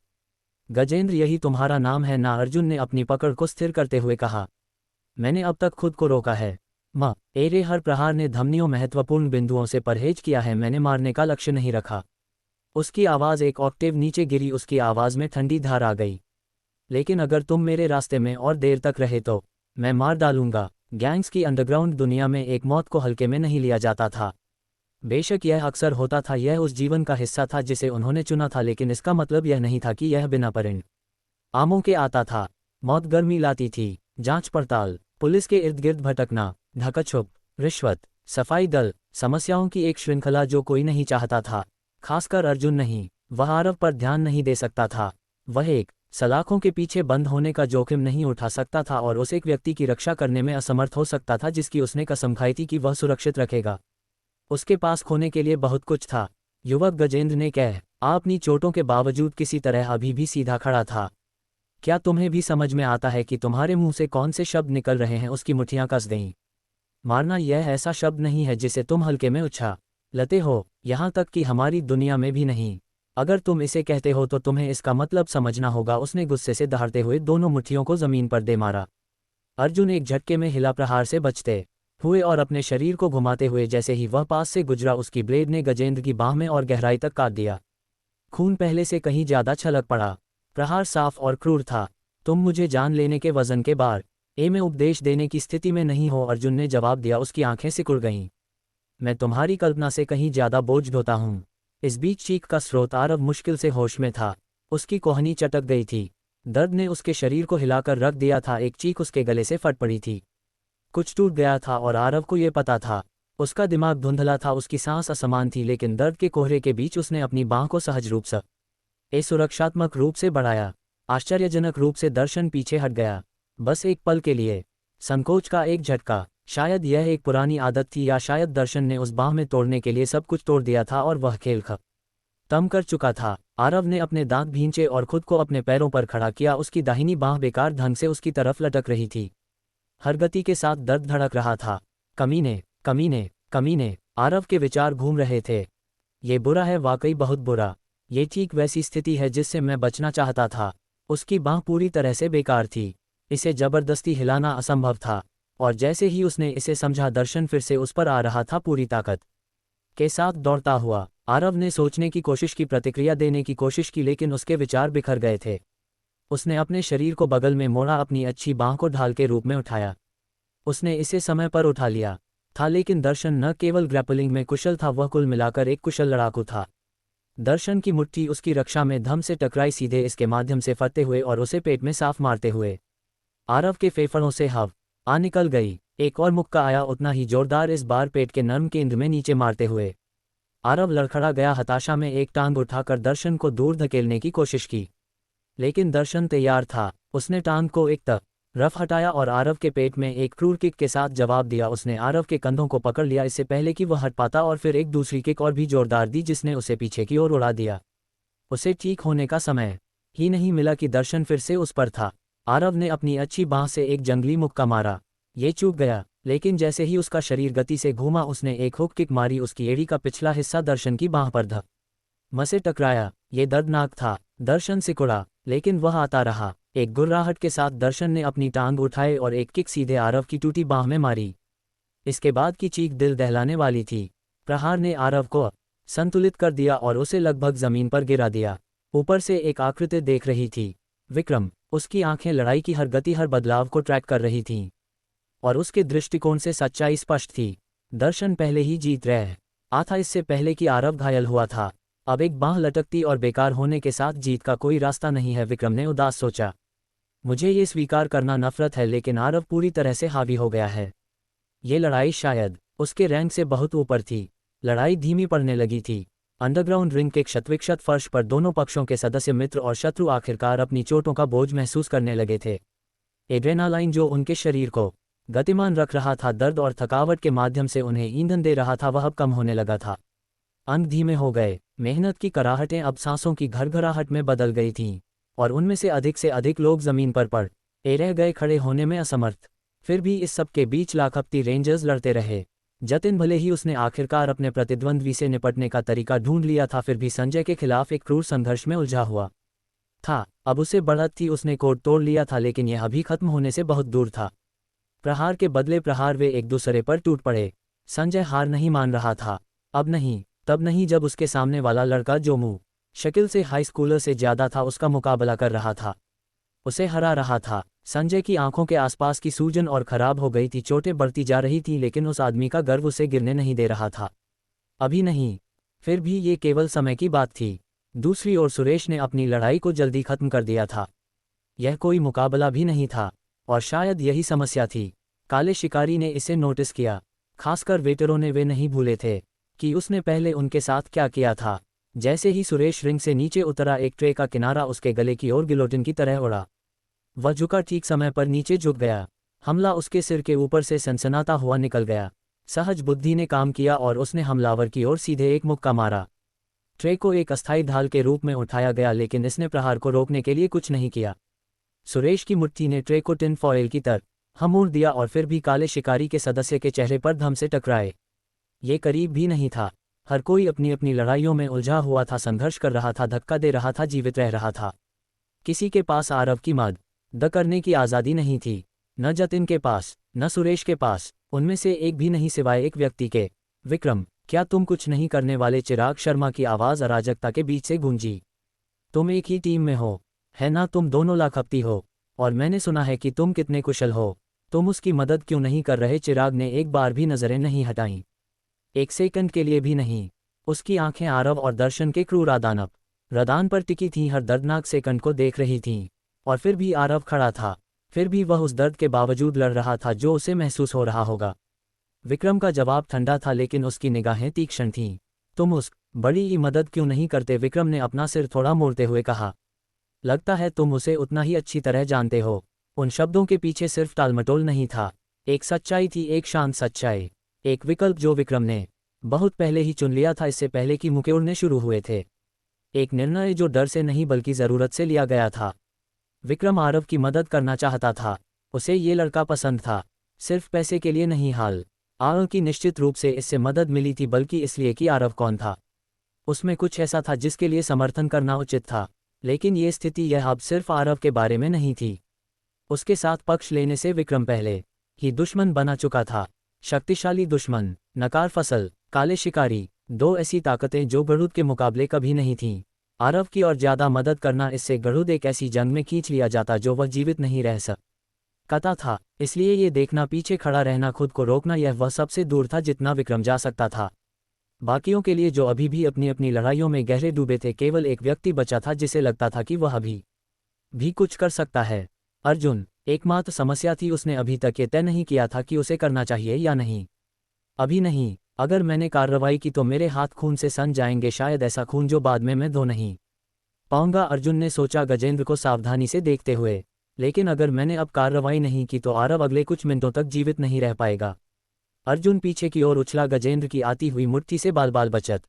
गजेंद्र, यही तुम्हारा नाम है ना? अर्जुन ने अपनी पकड़ को स्थिर करते हुए कहा। मैंने अब तक खुद को रोका है मेरे हर प्रहार ने धमनियों महत्वपूर्ण बिंदुओं से परहेज किया है। मैंने मारने का लक्ष्य नहीं रखा। उसकी आवाज़ एक ऑक्टेव नीचे गिरी, उसकी आवाज़ में ठंडी धार आ गई। लेकिन अगर तुम मेरे रास्ते में और देर तक रहे तो मैं मार डालूंगा। गैंग्स की अंडरग्राउंड दुनिया में एक मौत को हल्के में नहीं लिया जाता था। बेशक यह अक्सर होता था, यह उस जीवन का हिस्सा था जिसे उन्होंने चुना था, लेकिन इसका मतलब यह नहीं था कि यह बिना परिणामों के आता था। मौत गर्मी लाती थी। जांच पड़ताल, पुलिस के इर्द गिर्द भटकना, ढकाछुप, रिश्वत, सफाई दल, समस्याओं की एक श्रृंखला जो कोई नहीं चाहता था, खासकर अर्जुन नहीं। वह आरव पर ध्यान नहीं दे सकता था। वह एक सलाखों के पीछे बंद होने का जोखिम नहीं उठा सकता था और उस एक व्यक्ति की रक्षा करने में असमर्थ हो सकता था जिसकी उसने कसम खाई थी कि वह सुरक्षित रखेगा। उसके पास खोने के लिए बहुत कुछ था। युवक गजेंद्र ने अपनी चोटों के बावजूद किसी तरह अभी भी सीधा खड़ा था। क्या तुम्हें भी समझ में आता है कि तुम्हारे मुंह से कौन से शब्द निकल रहे हैं? उसकी मुठ्ठियां कस गईं। मारना यह ऐसा शब्द नहीं है जिसे तुम हल्के में उछालते हो, यहाँ तक कि हमारी दुनिया में भी नहीं। अगर तुम इसे कहते हो तो तुम्हें इसका मतलब समझना होगा। उसने गुस्से से दहाड़ते हुए दोनों मुट्ठियों को जमीन पर दे मारा। अर्जुन एक झटके में हिला, प्रहार से बचते हुए और अपने शरीर को घुमाते हुए। जैसे ही वह पास से गुजरा, उसकी ब्लेड ने गजेंद्र की बाह में और गहराई तक काट दिया। खून पहले से कहीं ज्यादा छलक पड़ा। प्रहार साफ और क्रूर था। तुम मुझे जान लेने के वजन के बारे में उपदेश देने की स्थिति में नहीं हो, अर्जुन ने जवाब दिया। उसकी आंखें सिकुड़ गईं। मैं तुम्हारी कल्पना से कहीं ज्यादा बोझ ढोता हूं। इस बीच चीख का स्रोत आरव मुश्किल से होश में था। उसकी कोहनी चटक गई थी। दर्द ने उसके शरीर को हिलाकर रख दिया था। एक चीख उसके गले से फट पड़ी थी। कुछ टूट गया था और आरव को ये पता था। उसका दिमाग धुंधला था, उसकी सांस असमान थी, लेकिन दर्द के कोहरे के बीच उसने अपनी बांह को सहज रूप से सुरक्षात्मक रूप से बढ़ाया। आश्चर्यजनक रूप से दर्शन पीछे हट गया, बस एक पल के लिए। संकोच का एक झटका। शायद यह एक पुरानी आदत थी, या शायद दर्शन ने उस बाह में तोड़ने के लिए सब कुछ तोड़ दिया था और वह खेल खत्म कर चुका था। आरव ने अपने दांत भींचे और खुद को अपने पैरों पर खड़ा किया। उसकी दाहिनी बाह बेकार ढंग से उसकी तरफ लटक रही थी। हर गति के साथ दर्द धड़क रहा था। कमीने, कमीने, कमीने, आरव के विचार घूम रहे थे। ये बुरा है, वाकई बहुत बुरा। ये ठीक वैसी स्थिति है जिससे मैं बचना चाहता था। उसकी बांह पूरी तरह से बेकार थी। इसे जबरदस्ती हिलाना असंभव था। और जैसे ही उसने इसे समझा, दर्शन फिर से उस पर आ रहा था, पूरी ताकत के साथ दौड़ता हुआ। आरव ने सोचने की कोशिश की, प्रतिक्रिया देने की कोशिश की, लेकिन उसके विचार बिखर गए थे। उसने अपने शरीर को बगल में मोड़ा, अपनी अच्छी बांह को ढाल के रूप में उठाया। उसने इसे समय पर उठा लिया था, लेकिन दर्शन न केवल ग्रैपलिंग में कुशल था, वह कुल मिलाकर एक कुशल लड़ाकू था। दर्शन की मुट्ठी उसकी रक्षा में धम से टकराई, सीधे इसके माध्यम से फटते हुए और उसे पेट में साफ मारते हुए। आरव के फेफड़ों से हवा निकल गई। एक और मुक्का आया, उतना ही जोरदार, इस बार पेट के नर्म केंद्र में नीचे मारते हुए। आरव लड़खड़ा गया। हताशा में एक टांग उठाकर दर्शन को दूर धकेलने की कोशिश की, लेकिन दर्शन तैयार था। उसने टांग को एक तरफ हटाया और आरव के पेट में एक क्रूर किक के साथ जवाब दिया। उसने आरव के कंधों को पकड़ लिया इससे पहले कि वह हट पाता, और फिर एक दूसरी किक और भी जोरदार दी जिसने उसे पीछे की ओर उड़ा दिया। उसे ठीक होने का समय ही नहीं मिला कि दर्शन फिर से उस पर था। आरव ने अपनी अच्छी बांह से एक जंगली मुक्का मारा। ये चूक गया, लेकिन जैसे ही उसका शरीर गति से घूमा, उसने एक हुक किक मारी। उसकी एड़ी का पिछला हिस्सा दर्शन की बांह पर धक्के से टकराया। ये दर्दनाक था। दर्शन सिकुड़ा, लेकिन वह आता रहा। एक गुर्राहट के साथ दर्शन ने अपनी टांग उठाई और एक किक सीधे आरव की टूटी बांह में मारी। इसके बाद की चीख दिल दहलाने वाली थी। प्रहार ने आरव को संतुलित कर दिया और उसे लगभग जमीन पर गिरा दिया। ऊपर से एक आकृति देख रही थी, विक्रम। उसकी आंखें लड़ाई की हर गति, हर बदलाव को ट्रैक कर रही थीं, और उसके दृष्टिकोण से सच्चाई स्पष्ट थी। दर्शन पहले ही जीत रहा था, इससे पहले कि आरव घायल हुआ था। अब एक बांह लटकती और बेकार होने के साथ जीत का कोई रास्ता नहीं है, विक्रम ने उदास सोचा। मुझे ये स्वीकार करना नफरत है, लेकिन आरव पूरी तरह से हावी हो गया है। ये लड़ाई शायद उसके रैंक से बहुत ऊपर थी। लड़ाई धीमी पड़ने लगी थी। अंडरग्राउंड रिंग के क्षतविक्षत फर्श पर दोनों पक्षों के सदस्य, मित्र और शत्रु, आखिरकार अपनी चोटों का बोझ महसूस करने लगे थे। एड्रेनालाइन जो उनके शरीर को गतिमान रख रहा था, दर्द और थकावट के माध्यम से उन्हें ईंधन दे रहा था, वह अब कम होने लगा था। अंग धीमे हो गए। मेहनत की कराहटें अब सांसों की घरघराहट में बदल गई थीं, और उनमें से अधिक लोग जमीन पर पड़े रह गए, खड़े होने में असमर्थ। फिर भी इस सब के बीच लाखपति रेंजर्स लड़ते रहे। जतिन भले ही उसने आखिरकार अपने प्रतिद्वंद्वी से निपटने का तरीका ढूंढ लिया था, फिर भी संजय के खिलाफ एक क्रूर संघर्ष में उलझा हुआ था। अब उसे बढ़त थी, उसने कोड तोड़ लिया था, लेकिन यह अभी खत्म होने से बहुत दूर था। प्रहार के बदले प्रहार वे एक दूसरे पर टूट पड़े। संजय हार नहीं मान रहा था। अब नहीं, तब नहीं जब उसके सामने वाला लड़का जो मुंह शक्ल से हाई स्कूलर से ज्यादा था उसका मुकाबला कर रहा था, उसे हरा रहा था। संजय की आंखों के आसपास की सूजन और खराब हो गई थी, चोटें बढ़ती जा रही थी, लेकिन उस आदमी का गर्व उसे गिरने नहीं दे रहा था। अभी नहीं। फिर भी ये केवल समय की बात थी। दूसरी ओर सुरेश ने अपनी लड़ाई को जल्दी खत्म कर दिया था। यह कोई मुकाबला भी नहीं था, और शायद यही समस्या थी। काले शिकारी ने इसे नोटिस किया। खासकर वेटरों ने, वे नहीं भूले थे कि उसने पहले उनके साथ क्या किया था। जैसे ही सुरेश रिंग से नीचे उतरा, एक ट्रे का किनारा उसके गले की ओर गिलोटिन की तरह उड़ा। वह झुका, ठीक समय पर नीचे झुक गया। हमला उसके सिर के ऊपर से सनसनाता हुआ निकल गया। सहज बुद्धि ने काम किया और उसने हमलावर की ओर सीधे एक मुक्का मारा। ट्रे को एक अस्थायी ढाल के रूप में उठाया गया, लेकिन इसने प्रहार को रोकने के लिए कुछ नहीं किया। सुरेश की मुट्ठी ने ट्रे को टिन फॉयल की तरह मोड़ दिया और फिर भी काले शिकारी के सदस्य के चेहरे पर धम से टकराए। ये करीब भी नहीं था। हर कोई अपनी अपनी लड़ाइयों में उलझा हुआ था, संघर्ष कर रहा था, धक्का दे रहा था, जीवित रह रहा था। किसी के पास आरव की मदद करने की आज़ादी नहीं थी, न जतिन के पास, न सुरेश के पास, उनमें से एक भी नहीं, सिवाय एक व्यक्ति के। विक्रम, क्या तुम कुछ नहीं करने वाले? चिराग शर्मा की आवाज़ अराजकता के बीच से गूंजी। तुम एक ही टीम में हो, है ना? तुम दोनों लाखपति हो, और मैंने सुना है कि तुम कितने कुशल हो। तुम उसकी मदद क्यों नहीं कर रहे? चिराग ने एक बार भी नजरें नहीं हटाईं, एक सेकंड के लिए भी नहीं। उसकी आंखें आरव और दर्शन के क्रूर आदानव रदान पर टिकी थीं, हर दर्दनाक सेकंड को देख रही थीं। और फिर भी आरव खड़ा था, फिर भी वह उस दर्द के बावजूद लड़ रहा था जो उसे महसूस हो रहा होगा। विक्रम का जवाब ठंडा था, लेकिन उसकी निगाहें तीक्ष्ण थीं। तुम उस बड़ी की मदद क्यों नहीं करते? विक्रम ने अपना सिर थोड़ा मोड़ते हुए कहा। लगता है तुम उसे उतना ही अच्छी तरह जानते हो। उन शब्दों के पीछे सिर्फ टालमटोल नहीं था, एक सच्चाई थी, एक शांत सच्चाई, एक विकल्प जो विक्रम ने बहुत पहले ही चुन लिया था, इससे पहले कि मुके उड़ने शुरू हुए थे। एक निर्णय जो डर से नहीं बल्कि ज़रूरत से लिया गया था। विक्रम आरव की मदद करना चाहता था। उसे ये लड़का पसंद था, सिर्फ पैसे के लिए नहीं। हाल आरव की निश्चित रूप से इससे मदद मिली थी, बल्कि इसलिए कि आरव कौन था। उसमें कुछ ऐसा था जिसके लिए समर्थन करना उचित था। लेकिन ये स्थिति, यह अब सिर्फ आरव के बारे में नहीं थी। उसके साथ पक्ष लेने से विक्रम पहले ही दुश्मन बना चुका था। शक्तिशाली दुश्मन, नकार फसल, काले शिकारी, दो ऐसी ताकतें जो गरुड़ के मुकाबले कभी नहीं थीं। आरव की और ज्यादा मदद करना, इससे गरुड़ एक ऐसी जंग में खींच लिया जाता जो वह जीवित नहीं रह सकता था। इसलिए ये देखना, पीछे खड़ा रहना, खुद को रोकना, यह वह सबसे दूर था जितना विक्रम जा सकता था। बाकियों के लिए जो अभी भी अपनी अपनी लड़ाइयों में गहरे डूबे थे, केवल एक व्यक्ति बचा था जिसे लगता था कि वह अभी भी कुछ कर सकता है। अर्जुन एकमात्र समस्या थी। उसने अभी तक ये तय नहीं किया था कि उसे करना चाहिए या नहीं। अभी नहीं। अगर मैंने कार्रवाई की तो मेरे हाथ खून से सन जाएंगे, शायद ऐसा खून जो बाद में मैं धो नहीं पाऊंगा। अर्जुन ने सोचा, गजेंद्र को सावधानी से देखते हुए। लेकिन अगर मैंने अब कार्रवाई नहीं की तो आरव अगले कुछ मिनटों तक जीवित नहीं रह पाएगा। अर्जुन पीछे की ओर उछला, गजेंद्र की आती हुई मुट्ठी से बाल बाल बचत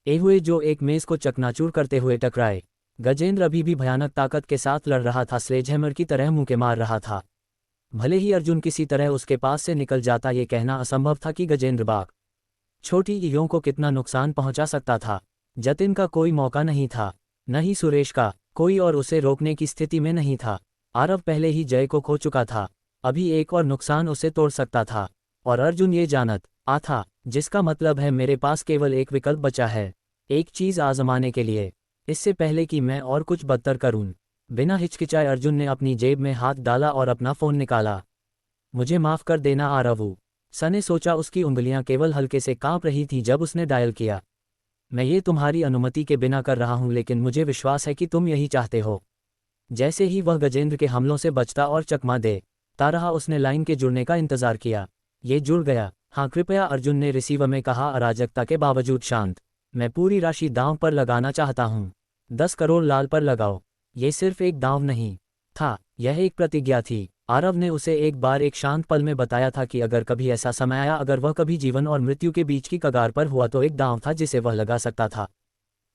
ए हुए जो एक मेज को चकनाचूर करते हुए टकराए। गजेंद्र अभी भी भयानक ताकत के साथ लड़ रहा था, स्लेजहैमर की तरह मुंह के मार रहा था। भले ही अर्जुन किसी तरह उसके पास से निकल जाता, ये कहना असंभव था कि गजेंद्र बाग छोटी ईयों को कितना नुकसान पहुंचा सकता था। जतिन का कोई मौका नहीं था, न ही सुरेश का कोई, और उसे रोकने की स्थिति में नहीं था। आरव पहले ही जय को खो चुका था, अभी एक और नुकसान उसे तोड़ सकता था। और अर्जुन ये जानत था, जिसका मतलब है मेरे पास केवल एक विकल्प बचा है, एक चीज आजमाने के लिए, इससे पहले कि मैं और कुछ बदतर करूं। बिना हिचकिचाए अर्जुन ने अपनी जेब में हाथ डाला और अपना फोन निकाला। मुझे माफ कर देना आरव, सने सोचा। उसकी उंगलियां केवल हल्के से कांप रही थीं जब उसने डायल किया। मैं ये तुम्हारी अनुमति के बिना कर रहा हूं, लेकिन मुझे विश्वास है कि तुम यही चाहते हो। जैसे ही वह गजेंद्र के हमलों से बचता और चकमा देता रहा, उसने लाइन के जुड़ने का इंतजार किया। ये जुड़ गया। हाँ कृपया, अर्जुन ने रिसीवर में कहा, अराजकता के बावजूद शांत। मैं पूरी राशि दांव पर लगाना चाहता हूँ। 10 करोड़ लाल पर लगाओ। ये सिर्फ एक दांव नहीं था, यह एक प्रतिज्ञा थी। आरव ने उसे एक बार एक शांत पल में बताया था कि अगर कभी ऐसा समय आया, अगर वह कभी जीवन और मृत्यु के बीच की कगार पर हुआ, तो एक दांव था जिसे वह लगा सकता था।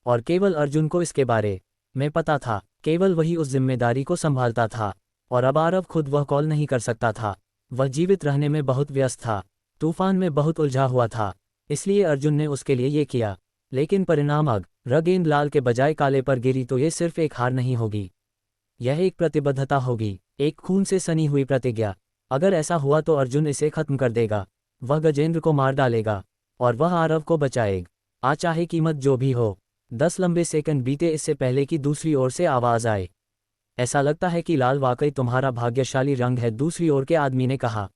और केवल अर्जुन को इसके बारे में पता था, केवल वही उस जिम्मेदारी को संभालता था। और अब आरव खुद वह कॉल नहीं कर सकता था। वह जीवित रहने में बहुत व्यस्त था। तूफान में बहुत उलझा हुआ था, इसलिए अर्जुन ने उसके लिए ये किया। लेकिन परिणाम अगर गेंद लाल के बजाय काले पर गिरी तो ये सिर्फ एक हार नहीं होगी, यह एक प्रतिबद्धता होगी, एक खून से सनी हुई प्रतिज्ञा। अगर ऐसा हुआ तो अर्जुन इसे खत्म कर देगा, वह गजेंद्र को मार डालेगा और वह आरव को बचाएगा, चाहे कीमत जो भी हो। 10 लंबे सेकंड बीते इससे पहले कि दूसरी ओर से आवाज आए, ऐसा लगता है कि लाल वाकई तुम्हारा भाग्यशाली रंग है, दूसरी ओर के आदमी ने कहा।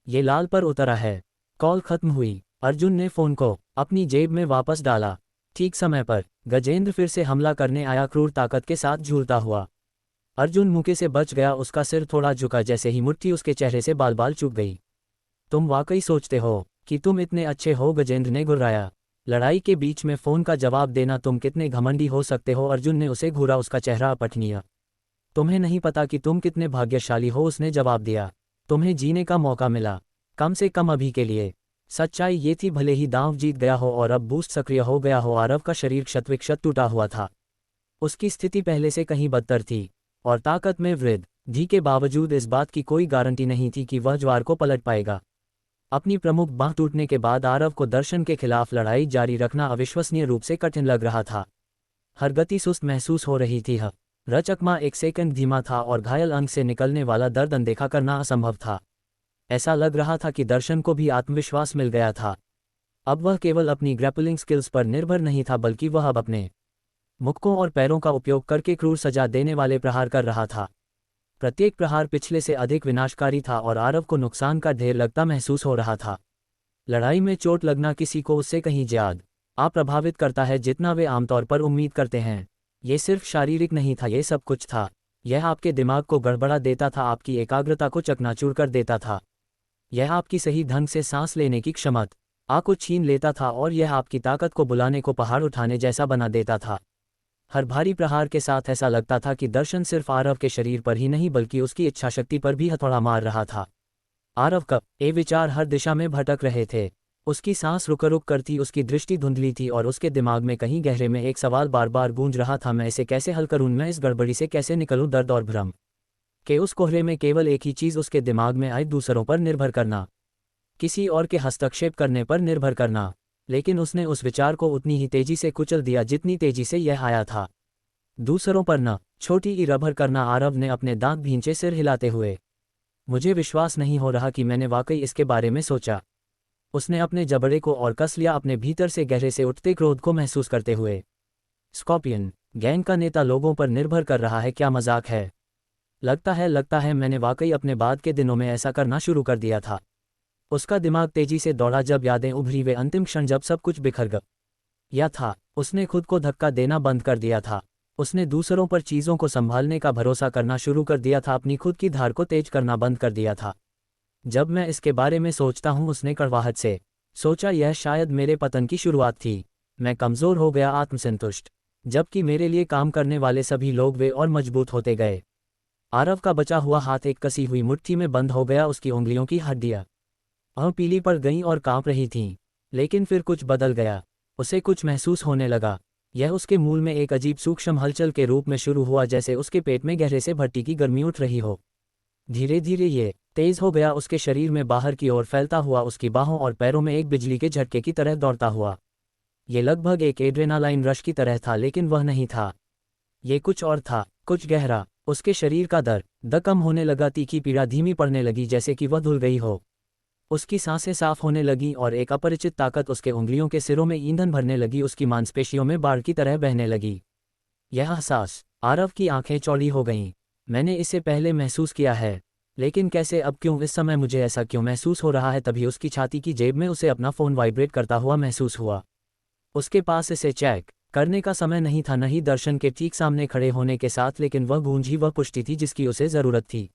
ये लाल पर उतरा है। कॉल खत्म हुई। अर्जुन ने फोन को अपनी जेब में वापस डाला। ठीक समय पर गजेंद्र फिर से हमला करने आया, क्रूर ताकत के साथ झूलता हुआ। अर्जुन मुक्के से बच गया, उसका सिर थोड़ा झुका, जैसे ही मुट्ठी उसके चेहरे से बाल बाल चुक गई। तुम वाकई सोचते हो कि तुम इतने अच्छे हो, गजेंद्र ने गुर्राया। लड़ाई के बीच में फोन का जवाब देना, तुम कितने घमंडी हो सकते हो। अर्जुन ने उसे घूरा, उसका चेहरा अपठनीय। तुम्हें नहीं पता कि तुम कितने भाग्यशाली हो, उसने जवाब दिया। तुम्हें जीने का मौका मिला, कम से कम अभी के लिए। सच्चाई ये थी, भले ही दांव जीत गया हो और अब बूस्ट सक्रिय हो गया हो, आरव का शरीर क्षत-विक्षत टूटा हुआ था। उसकी स्थिति पहले से कहीं बदतर थी और ताकत में वृद्धि के बावजूद इस बात की कोई गारंटी नहीं थी कि वह ज्वार को पलट पाएगा। अपनी प्रमुख बांह टूटने के बाद आरव को दर्शन के खिलाफ लड़ाई जारी रखना अविश्वसनीय रूप से कठिन लग रहा था। हर गति सुस्त महसूस हो रही थी। रचकमा एक सेकंड धीमा था और घायल अंग से निकलने वाला दर्द अनदेखा करना असंभव था। ऐसा लग रहा था कि दर्शन को भी आत्मविश्वास मिल गया था। अब वह केवल अपनी ग्रैपलिंग स्किल्स पर निर्भर नहीं था, बल्कि वह अब अपने मुक्कों और पैरों का उपयोग करके क्रूर सजा देने वाले प्रहार कर रहा था। प्रत्येक प्रहार पिछले से अधिक विनाशकारी था और आरव को नुकसान का ढेर लगता महसूस हो रहा था। लड़ाई में चोट लगना किसी को उससे कहीं ज्यादा प्रभावित करता है जितना वे आमतौर पर उम्मीद करते हैं। ये सिर्फ शारीरिक नहीं था, ये सब कुछ था। यह आपके दिमाग को गड़बड़ा देता था, आपकी एकाग्रता को चकनाचूर कर देता था। यह आपकी सही ढंग से सांस लेने की क्षमता को छीन लेता था और यह आपकी ताकत को बुलाने को पहाड़ उठाने जैसा बना देता था। हर भारी प्रहार के साथ ऐसा लगता था कि दर्शन सिर्फ आरव के शरीर पर ही नहीं बल्कि उसकी इच्छाशक्ति पर भी हथौड़ा मार रहा था। आरव का ये विचार हर दिशा में भटक रहे थे। उसकी सांस रुक करती, उसकी दृष्टि धुंधली थी और उसके दिमाग में कहीं गहरे में एक सवाल बार बार गूंज रहा था, मैं इसे कैसे हल करूं, मैं इस गड़बड़ी से कैसे निकलूं। दर्द और भ्रम के उस कोहरे में केवल एक ही चीज़ उसके दिमाग में आई, दूसरों पर निर्भर करना, किसी और के हस्तक्षेप करने पर निर्भर करना। लेकिन उसने उस विचार को उतनी ही तेजी से कुचल दिया जितनी तेजी से यह आया था। दूसरों पर न छोटी ई रभर करना। आरव ने अपने दांत भींचे, सिर हिलाते हुए। मुझे विश्वास नहीं हो रहा कि मैंने वाकई इसके बारे में सोचा। उसने अपने जबड़े को और कस लिया, अपने भीतर से गहरे से उठते क्रोध को महसूस करते हुए। स्कॉर्पियन गैंग का नेता लोगों पर निर्भर कर रहा है, क्या मजाक है। लगता है मैंने वाकई अपने बाद के दिनों में ऐसा करना शुरू कर दिया था। उसका दिमाग तेजी से दौड़ा जब यादें उभरी, वे अंतिम क्षण जब सब कुछ बिखर गया था। उसने खुद को धक्का देना बंद कर दिया था। उसने दूसरों पर चीज़ों को संभालने का भरोसा करना शुरू कर दिया था, अपनी खुद की धार को तेज करना बंद कर दिया था। जब मैं इसके बारे में सोचता हूँ, उसने कड़वाहट से सोचा, यह शायद मेरे पतन की शुरुआत थी। मैं कमज़ोर हो गया, आत्मसंतुष्ट, जबकि मेरे लिए काम करने वाले सभी लोग वे और मजबूत होते गए। आरव का बचा हुआ हाथ एक कसी हुई मुट्ठी में बंद हो गया, उसकी उंगलियों की हड्डियाँ पीली पड़ गईं और कांप रही थीं। लेकिन फिर कुछ बदल गया, उसे कुछ महसूस होने लगा। यह उसके मूल में एक अजीब सूक्ष्म हलचल के रूप में शुरू हुआ, जैसे उसके पेट में गहरे से भट्टी की गर्मी उठ रही हो। धीरे धीरे ये तेज हो गया, उसके शरीर में बाहर की ओर फैलता हुआ, उसकी बाहों और पैरों में एक बिजली के झटके की तरह दौड़ता हुआ। ये लगभग एक एड्रेनालाइन रश की तरह था, लेकिन वह नहीं था। ये कुछ और था, कुछ गहरा। उसके शरीर का दर्द कम होने लगा, तीखी पीड़ा धीमी पड़ने लगी, जैसे कि वह धुल गई हो। उसकी सांसें साफ होने लगीं और एक अपरिचित ताकत उसके उंगलियों के सिरों में ईंधन भरने लगी, उसकी मांसपेशियों में बाढ़ की तरह बहने लगी। यह एहसास, आरव की आंखें चौड़ी हो गईं। मैंने इसे पहले महसूस किया है, लेकिन कैसे, अब क्यों, इस समय मुझे ऐसा क्यों महसूस हो रहा है। तभी उसकी छाती की जेब में उसे अपना फ़ोन वाइब्रेट करता हुआ महसूस हुआ। उसके पास इसे चेक करने का समय नहीं था, न ही दर्शन के ठीक सामने खड़े होने के साथ, लेकिन वह गूंज ही वह पुष्टि थी जिसकी उसे ज़रूरत थी।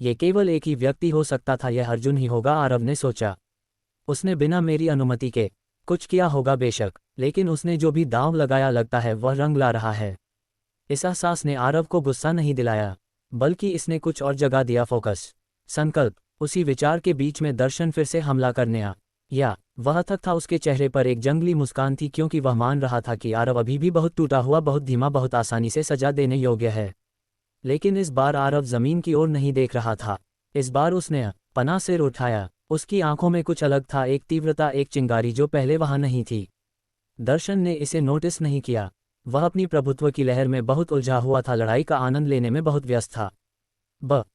ये केवल एक ही व्यक्ति हो सकता था, यह अर्जुन ही होगा, आरव ने सोचा। उसने बिना मेरी अनुमति के कुछ किया होगा बेशक, लेकिन उसने जो भी दांव लगाया लगता है वह रंग ला रहा है। इस एहसास ने आरव को गुस्सा नहीं दिलाया, बल्कि इसने कुछ और जगा दिया, फोकस, संकल्प। उसी विचार के बीच में दर्शन फिर से हमला करने आया। वह थक था, उसके चेहरे पर एक जंगली मुस्कान थी, क्योंकि वह मान रहा था कि आरव अभी भी बहुत टूटा हुआ, बहुत धीमा, बहुत आसानी से सजा देने योग्य है। लेकिन इस बार आरव जमीन की ओर नहीं देख रहा था। इस बार उसने पना सिर उठाया। उसकी आंखों में कुछ अलग था, एक तीव्रता, एक चिंगारी जो पहले वहां नहीं थी। दर्शन ने इसे नोटिस नहीं किया। वह अपनी प्रभुत्व की लहर में बहुत उलझा हुआ था, लड़ाई का आनंद लेने में बहुत व्यस्त था।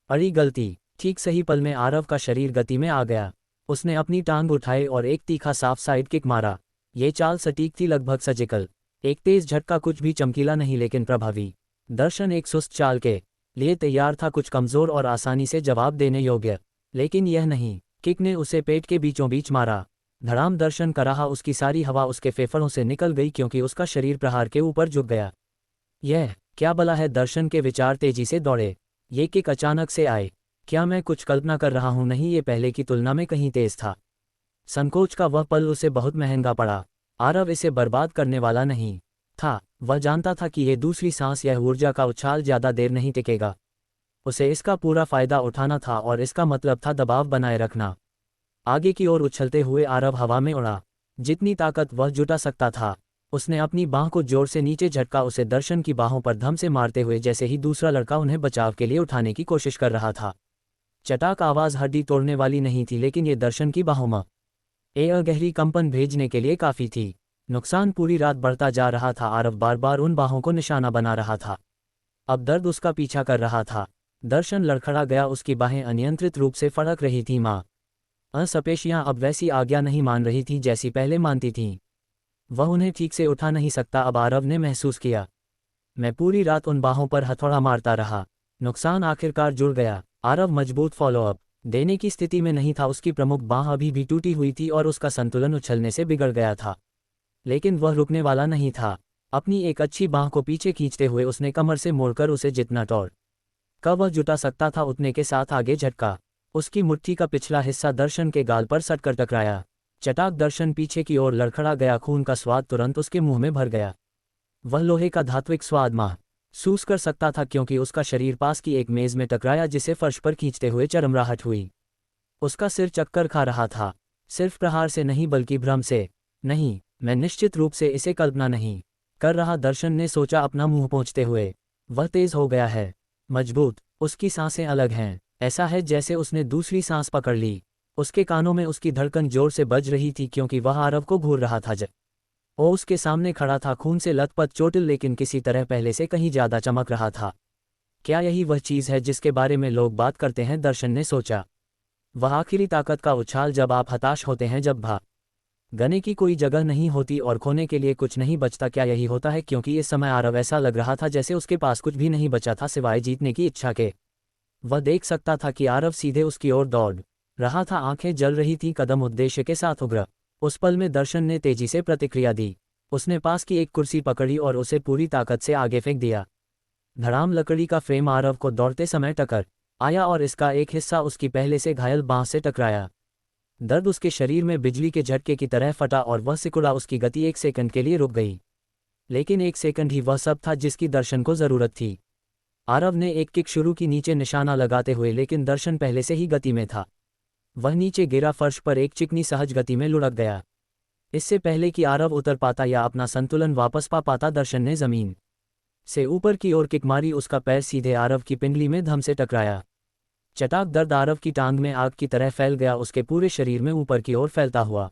अड़ी गलती। ठीक सही पल में आरव का शरीर गति में आ गया। उसने अपनी टांग उठाई और एक तीखा साफ साइड किक मारा। ये चाल सटीक थी, लगभग सर्जिकल। एक तेज झटका, कुछ भी चमकीला नहीं लेकिन प्रभावी। दर्शन एक सुस्त चाल के लिए तैयार था, कुछ कमजोर और आसानी से जवाब देने योग्य, लेकिन यह नहीं। किक ने उसे पेट के बीचों बीच मारा। धड़ाम। दर्शन का रहा, उसकी सारी हवा उसके फेफड़ों से निकल गई क्योंकि उसका शरीर प्रहार के ऊपर झुक गया। यह क्या भला है? दर्शन के विचार तेजी से दौड़े। ये किक अचानक से आए। क्या मैं कुछ कल्पना कर रहा हूं? नहीं, ये पहले की तुलना में कहीं तेज था। संकोच का वह पल उसे बहुत महंगा पड़ा। आरव इसे बर्बाद करने वाला नहीं था। वह जानता था कि ये दूसरी सांस, यह ऊर्जा का उछाल ज्यादा देर नहीं टिकेगा। उसे इसका पूरा फायदा उठाना था और इसका मतलब था दबाव बनाए रखना। आगे की ओर उछलते हुए आरव हवा में उड़ा। जितनी ताकत वह जुटा सकता था। उसने अपनी बांह को जोर से नीचे झटका, उसे दर्शन की बाहों पर धम से मारते हुए, जैसे ही दूसरा लड़का उन्हें बचाव के लिए उठाने की कोशिश कर रहा था। चटाक आवाज हड्डी तोड़ने वाली नहीं थी, लेकिन ये दर्शन की बाहों में गहरी कंपन भेजने के लिए काफी थी। नुकसान पूरी रात बढ़ता जा रहा था। आरव बार बार उन बाहों को निशाना बना रहा था। अब दर्द उसका पीछा कर रहा था। दर्शन लड़खड़ा गया, उसकी बाहें अनियंत्रित रूप से फड़क रही थीं। मांसपेशियां अब वैसी आज्ञा नहीं मान रही थीं जैसी पहले मानती थीं। वह उन्हें ठीक से उठा नहीं सकता, अब आरव ने महसूस किया। मैं पूरी रात उन बाहों पर हथौड़ा मारता रहा। नुकसान आखिरकार जुड़ गया। आरव मजबूत फॉलोअप देने की स्थिति में नहीं था। उसकी प्रमुख बांह अभी भी टूटी हुई थी और उसका संतुलन उछलने से बिगड़ गया था। लेकिन वह रुकने वाला नहीं था। अपनी एक अच्छी बांह को पीछे खींचते हुए उसने कमर से मोड़कर उसे जितना टॉर्क का वह जुटा सकता था उतने के साथ आगे झटका। उसकी मुट्ठी का पिछला हिस्सा दर्शन के गाल पर सटकर टकराया। चटाक। दर्शन पीछे की ओर लड़खड़ा गया। खून का स्वाद तुरंत उसके मुंह में भर गया। वह लोहे का धात्विक स्वाद महसूस कर सकता था क्योंकि उसका शरीर पास की एक मेज में टकराया, जिसे फर्श पर खींचते हुए चरमराहट हुई। उसका सिर चक्कर खा रहा था। सिर्फ प्रहार से नहीं बल्कि भ्रम से। नहीं, मैं निश्चित रूप से इसे कल्पना नहीं कर रहा, दर्शन ने सोचा अपना मुंह पोंछते हुए। वह तेज हो गया है, मजबूत। उसकी सांसें अलग हैं। ऐसा है जैसे उसने दूसरी सांस पकड़ ली। उसके कानों में उसकी धड़कन जोर से बज रही थी क्योंकि वह आरव को घूर रहा था। वो उसके सामने खड़ा था, खून से लथपथ, चोटिल, लेकिन किसी तरह पहले से कहीं ज्यादा चमक रहा था। क्या यही वह चीज़ है जिसके बारे में लोग बात करते हैं? दर्शन ने सोचा। वह आखिरी ताकत का उछाल, जब आप हताश होते हैं, जब गने की कोई जगह नहीं होती और खोने के लिए कुछ नहीं बचता। क्या यही होता है? क्योंकि इस समय आरव ऐसा लग रहा था जैसे उसके पास कुछ भी नहीं बचा था सिवाय जीतने की इच्छा के। वह देख सकता था कि आरव सीधे उसकी ओर दौड़ रहा था। आंखें जल रही थीं, कदम उद्देश्य के साथ उग्र। उस पल में दर्शन ने तेजी से प्रतिक्रिया दी। उसने पास की एक कुर्सी पकड़ी और उसे पूरी ताकत से आगे फेंक दिया। धड़ाम। लकड़ी का फ्रेम आरव को दौड़ते समय टकर आया और इसका एक हिस्सा उसकी पहले से घायल बांह से टकराया। दर्द उसके शरीर में बिजली के झटके की तरह फटा और वह सिकुड़ा। उसकी गति एक सेकंड के लिए रुक गई, लेकिन एक सेकंड ही वह सब था जिसकी दर्शन को जरूरत थी। आरव ने एक किक शुरू की, नीचे निशाना लगाते हुए, लेकिन दर्शन पहले से ही गति में था। वह नीचे गिरा, फर्श पर एक चिकनी सहज गति में लुढ़क गया। इससे पहले कि आरव उतर पाता या अपना संतुलन वापस पा पाता, दर्शन ने जमीन से ऊपर की ओर किक मारी। उसका पैर सीधे आरव की पिंडली में धम से टकराया। चटाक। दर्द आरव की टांग में आग की तरह फैल गया, उसके पूरे शरीर में ऊपर की ओर फैलता हुआ।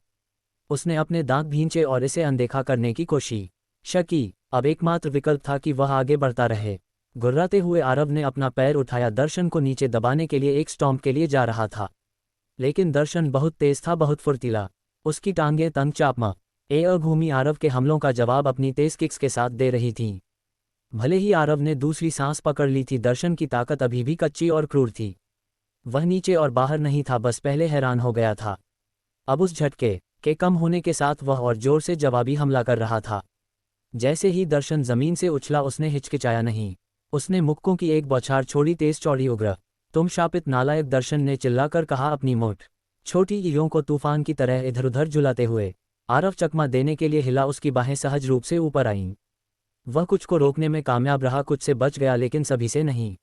उसने अपने दांत भींचे और इसे अनदेखा करने की कोशिश की। अब एकमात्र विकल्प था कि वह आगे बढ़ता रहे। गुर्राते हुए आरव ने अपना पैर उठाया, दर्शन को नीचे दबाने के लिए एक स्टॉम्प के लिए जा रहा था। लेकिन दर्शन बहुत तेज था, बहुत फुर्तीला। उसकी टांगें तंग चापमा भूमि आरव के हमलों का जवाब अपनी तेज किक्स के साथ दे रही थीं। भले ही आरव ने दूसरी सांस पकड़ ली थी, दर्शन की ताकत अभी भी कच्ची और क्रूर थी। वह नीचे और बाहर नहीं था, बस पहले हैरान हो गया था। अब उस झटके के कम होने के साथ वह और जोर से जवाबी हमला कर रहा था। जैसे ही दर्शन जमीन से उछला, उसने हिचकिचाया नहीं। उसने मुक्कों की एक बौछार छोड़ी, तेज चौड़ी उग्र। तुम शापित नालायक, दर्शन ने चिल्लाकर कहा, अपनी मोट छोटी ईयों को तूफान की तरह इधर उधर झुलाते हुए। आरव चकमा देने के लिए हिला, उसकी बाहें सहज रूप से ऊपर आईं। वह कुछ को रोकने में कामयाब रहा, कुछ से बच गया, लेकिन सभी से नहीं।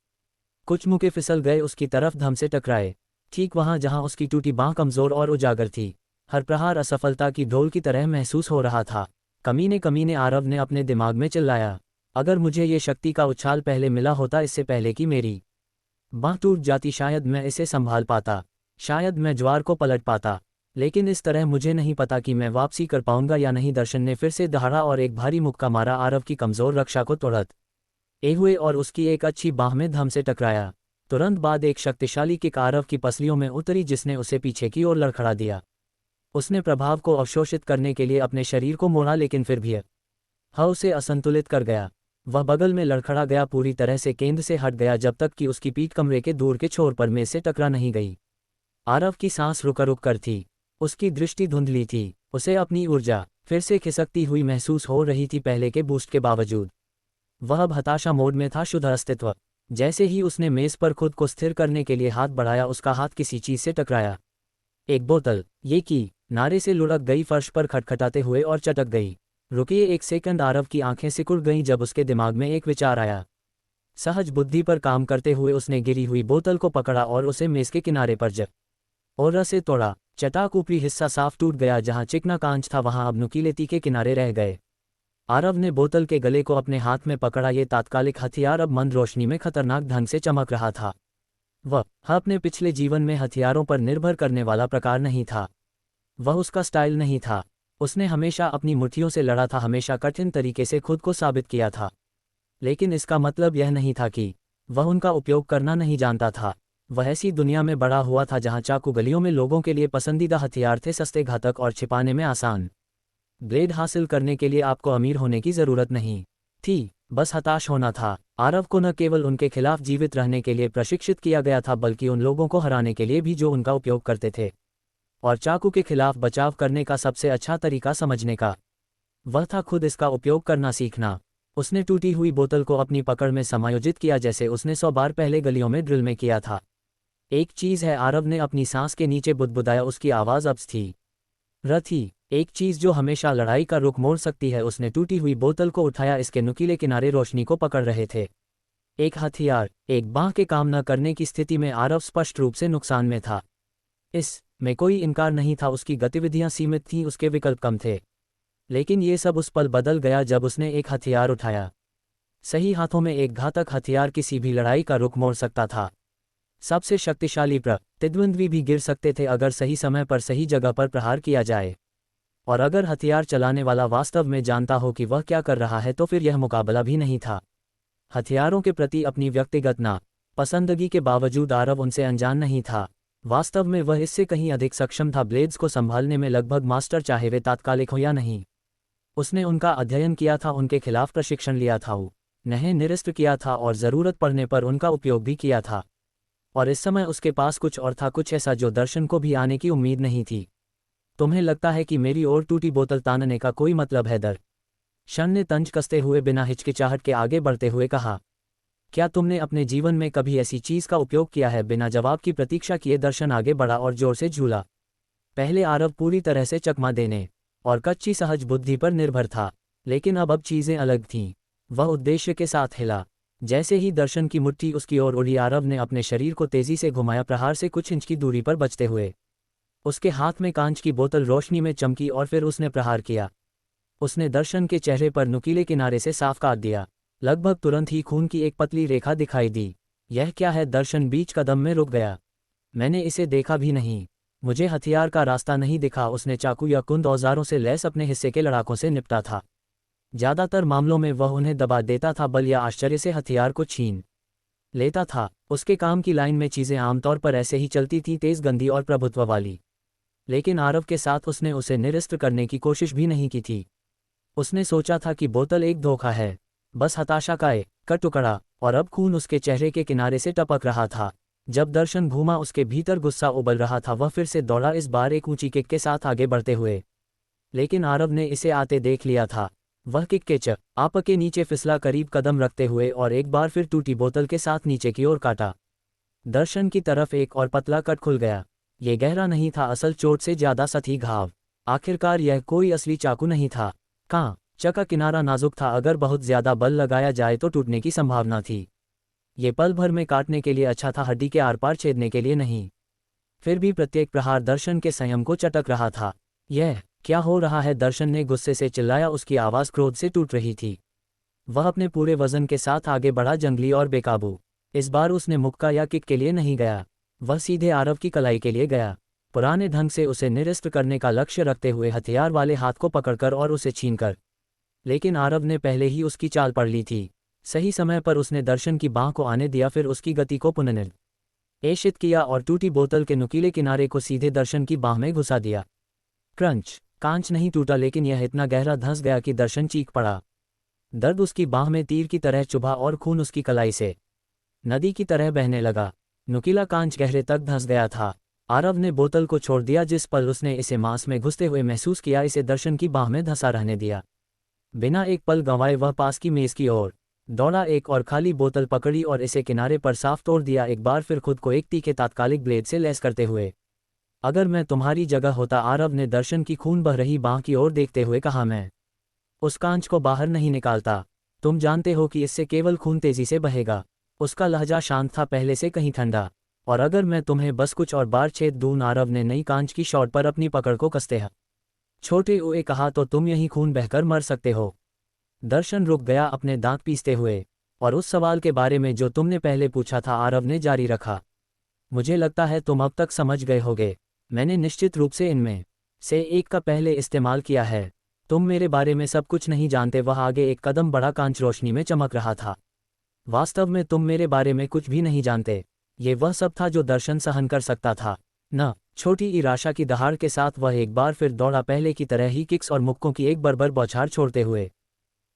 कुछ मुके फिसल गए, उसकी तरफ धम से टकराए, ठीक वहां जहां उसकी टूटी बांह कमजोर और उजागर थी। हर प्रहार असफलता की ढोल की तरह महसूस हो रहा था। कमीने कमीने, आरव ने अपने दिमाग में चिल्लाया। अगर मुझे ये शक्ति का उछाल पहले मिला होता, इससे पहले कि मेरी बांह टूट जाती, शायद मैं इसे संभाल पाता। शायद मैं ज्वार को पलट पाता, लेकिन इस तरह मुझे नहीं पता कि मैं वापसी कर पाऊंगा या नहीं। दर्शन ने फिर से दहाड़ा और एक भारी मुक्का मारा, आरव की कमजोर रक्षा को तोड़त ए हुए और उसकी एक अच्छी बाह में धम से टकराया। तुरंत बाद एक शक्तिशाली किक आरव की पसलियों में उतरी जिसने उसे पीछे की ओर लड़खड़ा दिया। उसने प्रभाव को अवशोषित करने के लिए अपने शरीर को मोड़ा, लेकिन फिर भी उसे असंतुलित कर गया। वह बगल में लड़खड़ा गया, पूरी तरह से केंद्र से हट गया जब तक कि उसकी पीठ कमरे के दूर के छोर पर मेज से टकरा नहीं गई। आरव की सांस रुक रुक कर थी, उसकी दृष्टि धुंधली थी, उसे अपनी ऊर्जा फिर से खिसकती हुई महसूस हो रही थी पहले के बूस्ट के बावजूद। वह अब हताशा मोड में था, शुद्ध अस्तित्व। जैसे ही उसने मेज पर खुद को स्थिर करने के लिए हाथ बढ़ाया, उसका हाथ किसी चीज से टकराया। एक बोतल, ये की नारे से लुढ़क गई फर्श पर खटखटाते हुए और चटक गई। रुकिए एक सेकंड, आरव की आंखें सिकुड़ गईं जब उसके दिमाग में एक विचार आया। सहज बुद्धि पर काम करते हुए उसने गिरी हुई बोतल को पकड़ा और उसे मेज के किनारे पर और से तोड़ा। चटाक ऊपरी हिस्सा साफ टूट गया, जहां चिकना कांच था वहां अब नुकीले तीखे किनारे रह गए। आरव ने बोतल के गले को अपने हाथ में पकड़ा। ये तात्कालिक हथियार अब मंद रोशनी में खतरनाक ढंग से चमक रहा था। वह अपने पिछले जीवन में हथियारों पर निर्भर करने वाला प्रकार नहीं था। वह उसका स्टाइल नहीं था। उसने हमेशा अपनी मुट्ठियों से लड़ा था, हमेशा कठिन तरीके से खुद को साबित किया था। लेकिन इसका मतलब यह नहीं था कि वह उनका उपयोग करना नहीं जानता था। वह ऐसी दुनिया में बड़ा हुआ था जहां चाकू गलियों में लोगों के लिए पसंदीदा हथियार थे, सस्ते, घातक और छिपाने में आसान। ब्लेड हासिल करने के लिए आपको अमीर होने की जरूरत नहीं थी, बस हताश होना था। आरव को न केवल उनके खिलाफ जीवित रहने के लिए प्रशिक्षित किया गया था, बल्कि उन लोगों को हराने के लिए भी जो उनका उपयोग करते थे, और चाकू के खिलाफ बचाव करने का सबसे अच्छा तरीका समझने का वह था खुद इसका उपयोग करना सीखना। उसने टूटी हुई बोतल को अपनी पकड़ में समायोजित किया, जैसे उसने 100 बार पहले गलियों में ड्रिल में किया था। एक चीज है, आरव ने अपनी सांस के नीचे बुदबुदाया, उसकी आवाज अब स्थिर थी। एक चीज जो हमेशा लड़ाई का रुख मोड़ सकती है। उसने टूटी हुई बोतल को उठाया, इसके नुकीले किनारे रोशनी को पकड़ रहे थे। एक हथियार, एक बांह के काम न करने की स्थिति में आरव स्पष्ट रूप से नुकसान में था। इस में कोई इनकार नहीं था, उसकी गतिविधियां सीमित थीं, उसके विकल्प कम थे। लेकिन ये सब उस पल बदल गया जब उसने एक हथियार उठाया। सही हाथों में एक घातक हथियार किसी भी लड़ाई का रुख मोड़ सकता था। सबसे शक्तिशाली प्रतिद्वंद्वी भी गिर सकते थे अगर सही समय पर सही जगह पर प्रहार किया जाए। और अगर हथियार चलाने वाला वास्तव में जानता हो कि वह क्या कर रहा है, तो फिर यह मुकाबला भी नहीं था। हथियारों के प्रति अपनी व्यक्तिगत पसंदगी के बावजूद आरव उनसे अनजान नहीं था। वास्तव में वह इससे कहीं अधिक सक्षम था, ब्लेड्स को संभालने में लगभग मास्टर, चाहे वे तात्कालिक हो या नहीं। उसने उनका अध्ययन किया था, उनके खिलाफ प्रशिक्षण लिया था, उन्हें निरस्त किया था और ज़रूरत पड़ने पर उनका उपयोग भी किया था। और इस समय उसके पास कुछ और था, कुछ ऐसा जो दर्शन को भी आने की उम्मीद नहीं थी। तुम्हें लगता है कि मेरी ओर टूटी बोतल तानने का कोई मतलब है? दर्शन ने तंज कसते हुए बिना हिचकिचाहट के आगे बढ़ते हुए कहा। क्या तुमने अपने जीवन में कभी ऐसी चीज का उपयोग किया है? बिना जवाब की प्रतीक्षा किए दर्शन आगे बढ़ा और जोर से झूला। पहले आरव पूरी तरह से चकमा देने और कच्ची सहज बुद्धि पर निर्भर था, लेकिन अब चीजें अलग थीं। वह उद्देश्य के साथ हिला। जैसे ही दर्शन की मुट्ठी उसकी ओर उड़ी, आरव ने अपने शरीर को तेजी से घुमाया, प्रहार से कुछ इंच की दूरी पर बचते हुए। उसके हाथ में कांच की बोतल रोशनी में चमकी और फिर उसने प्रहार किया। उसने दर्शन के चेहरे पर नुकीले किनारे से साफ काट दिया। लगभग तुरंत ही खून की एक पतली रेखा दिखाई दी। यह क्या है? दर्शन बीच कदम में रुक गया। मैंने इसे देखा भी नहीं, मुझे हथियार का रास्ता नहीं दिखा। उसने चाकू या कुंद औजारों से लैस अपने हिस्से के लड़ाकों से निपटा था। ज्यादातर मामलों में वह उन्हें दबा देता था, बल या आश्चर्य से हथियार को छीन लेता था। उसके काम की लाइन में चीजें आमतौर पर ऐसे ही चलती थीं, तेज, गंदी और प्रभुत्व वाली। लेकिन आरव के साथ उसने उसे निरस्त करने की कोशिश भी नहीं की थी। उसने सोचा था कि बोतल एक धोखा है, बस हताशा का एक टुकड़ा, और अब खून उसके चेहरे के किनारे से टपक रहा था। जब दर्शन घूमा, उसके भीतर गुस्सा उबल रहा था। वह फिर से दौड़ा, इस बार एक ऊंची किक के साथ आगे बढ़ते हुए। लेकिन आरव ने इसे आते देख लिया था। वह किक के आप के नीचे फिसला, करीब कदम रखते हुए, और एक बार फिर टूटी बोतल के साथ नीचे की ओर काटा। दर्शन की तरफ एक और पतला कट खुल गया। ये गहरा नहीं था, असल चोट से ज्यादा सतही घाव। आखिरकार यह कोई असली चाकू नहीं था। कांच का किनारा नाजुक था, अगर बहुत ज्यादा बल लगाया जाए तो टूटने की संभावना थी। ये पल भर में काटने के लिए अच्छा था, हड्डी के आर पार छेदने के लिए नहीं। फिर भी प्रत्येक प्रहार दर्शन के संयम को चटक रहा था। यह क्या हो रहा है? दर्शन ने गुस्से से चिल्लाया, उसकी आवाज क्रोध से टूट रही थी। वह अपने पूरे वजन के साथ आगे बढ़ा, जंगली और बेकाबू। इस बार उसने मुक्का या किक के लिए नहीं गया। वह सीधे आरव की कलाई के लिए गया, पुराने ढंग से उसे निरस्त करने का लक्ष्य रखते हुए हथियार वाले हाथ को पकड़कर और उसे छीनकर। लेकिन आरव ने पहले ही उसकी चाल पढ़ ली थी। सही समय पर उसने दर्शन की बाह को आने दिया, फिर उसकी गति को पुनर्निर्देशित किया और टूटी बोतल के नुकीले किनारे को सीधे दर्शन की बाह में घुसा दिया। क्रंच! कांच नहीं टूटा, लेकिन यह इतना गहरा धंस गया कि दर्शन चीख पड़ा। दर्द उसकी बाह में तीर की तरह चुभा और खून उसकी कलाई से नदी की तरह बहने लगा। नुकीला कांच गहरे तक धंस गया था। आरव ने बोतल को छोड़ दिया। जिस पल उसने इसे मांस में घुसते हुए महसूस किया, इसे दर्शन की बाह में धंसा रहने दिया। बिना एक पल गंवाए वह पास की मेज की ओर दौड़ा, एक और खाली बोतल पकड़ी और इसे किनारे पर साफ तोड़ दिया, एक बार फिर खुद को एक तीखे तात्कालिक ब्लेड से लैस करते हुए। अगर मैं तुम्हारी जगह होता, आरव ने दर्शन की खून बह रही बाह की ओर देखते हुए कहा, मैं उस कांच को बाहर नहीं निकालता। तुम जानते हो कि इससे केवल खून तेजी से बहेगा। उसका लहजा शांत था, पहले से कहीं ठंडा। और अगर मैं तुम्हें बस कुछ और बार छेद दूं, आरव ने नई कांच की शॉट पर अपनी पकड़ को कसते हैं छोटे हुए कहा, तो तुम यहीं खून बहकर मर सकते हो। दर्शन रुक गया, अपने दांत पीसते हुए। और उस सवाल के बारे में जो तुमने पहले पूछा था, आरव ने जारी रखा, मुझे लगता है तुम अब तक समझ गए होगे। मैंने निश्चित रूप से इनमें से एक का पहले इस्तेमाल किया है। तुम मेरे बारे में सब कुछ नहीं जानते। वह आगे एक कदम बढ़ा, कांच रोशनी में चमक रहा था। वास्तव में तुम मेरे बारे में कुछ भी नहीं जानते। ये वह सब था जो दर्शन सहन कर सकता था। न छोटी ईराशा की दहाड़ के साथ वह एक बार फिर दौड़ा, पहले की तरह ही किक्स और मुक्कों की एक बर्बर बौछार छोड़ते हुए।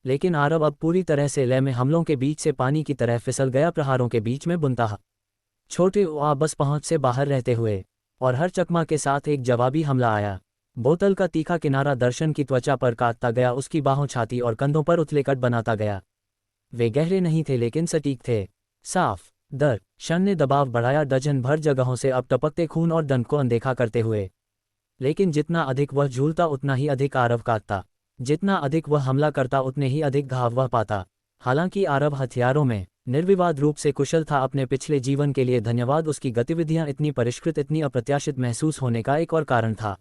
लेकिन आरव अब पूरी तरह से लय में हमलों के बीच से पानी की तरह फिसल गया, प्रहारों के बीच में बुनता छोटे बस पहुंच से बाहर रहते हुए। और हर चकमा के साथ एक जवाबी हमला आया। बोतल का तीखा किनारा दर्शन की त्वचा पर काटता गया, उसकी बाहों, छाती और कंधों पर उथले कट बनाता गया। वे गहरे नहीं थे, लेकिन सटीक थे, साफ। दर्शन ने दबाव बढ़ाया, डजन भर जगहों से अब टपकते खून और दंड को अनदेखा करते हुए। लेकिन जितना अधिक वह झूलता, उतना ही अधिक आरव काटता। जितना अधिक वह हमला करता, उतने ही अधिक घाव वह पाता। हालांकि आरव हथियारों में निर्विवाद रूप से कुशल था। अपने पिछले जीवन के लिए धन्यवाद। उसकी गतिविधियां इतनी परिष्कृत, इतनी अप्रत्याशित महसूस होने का एक और कारण था।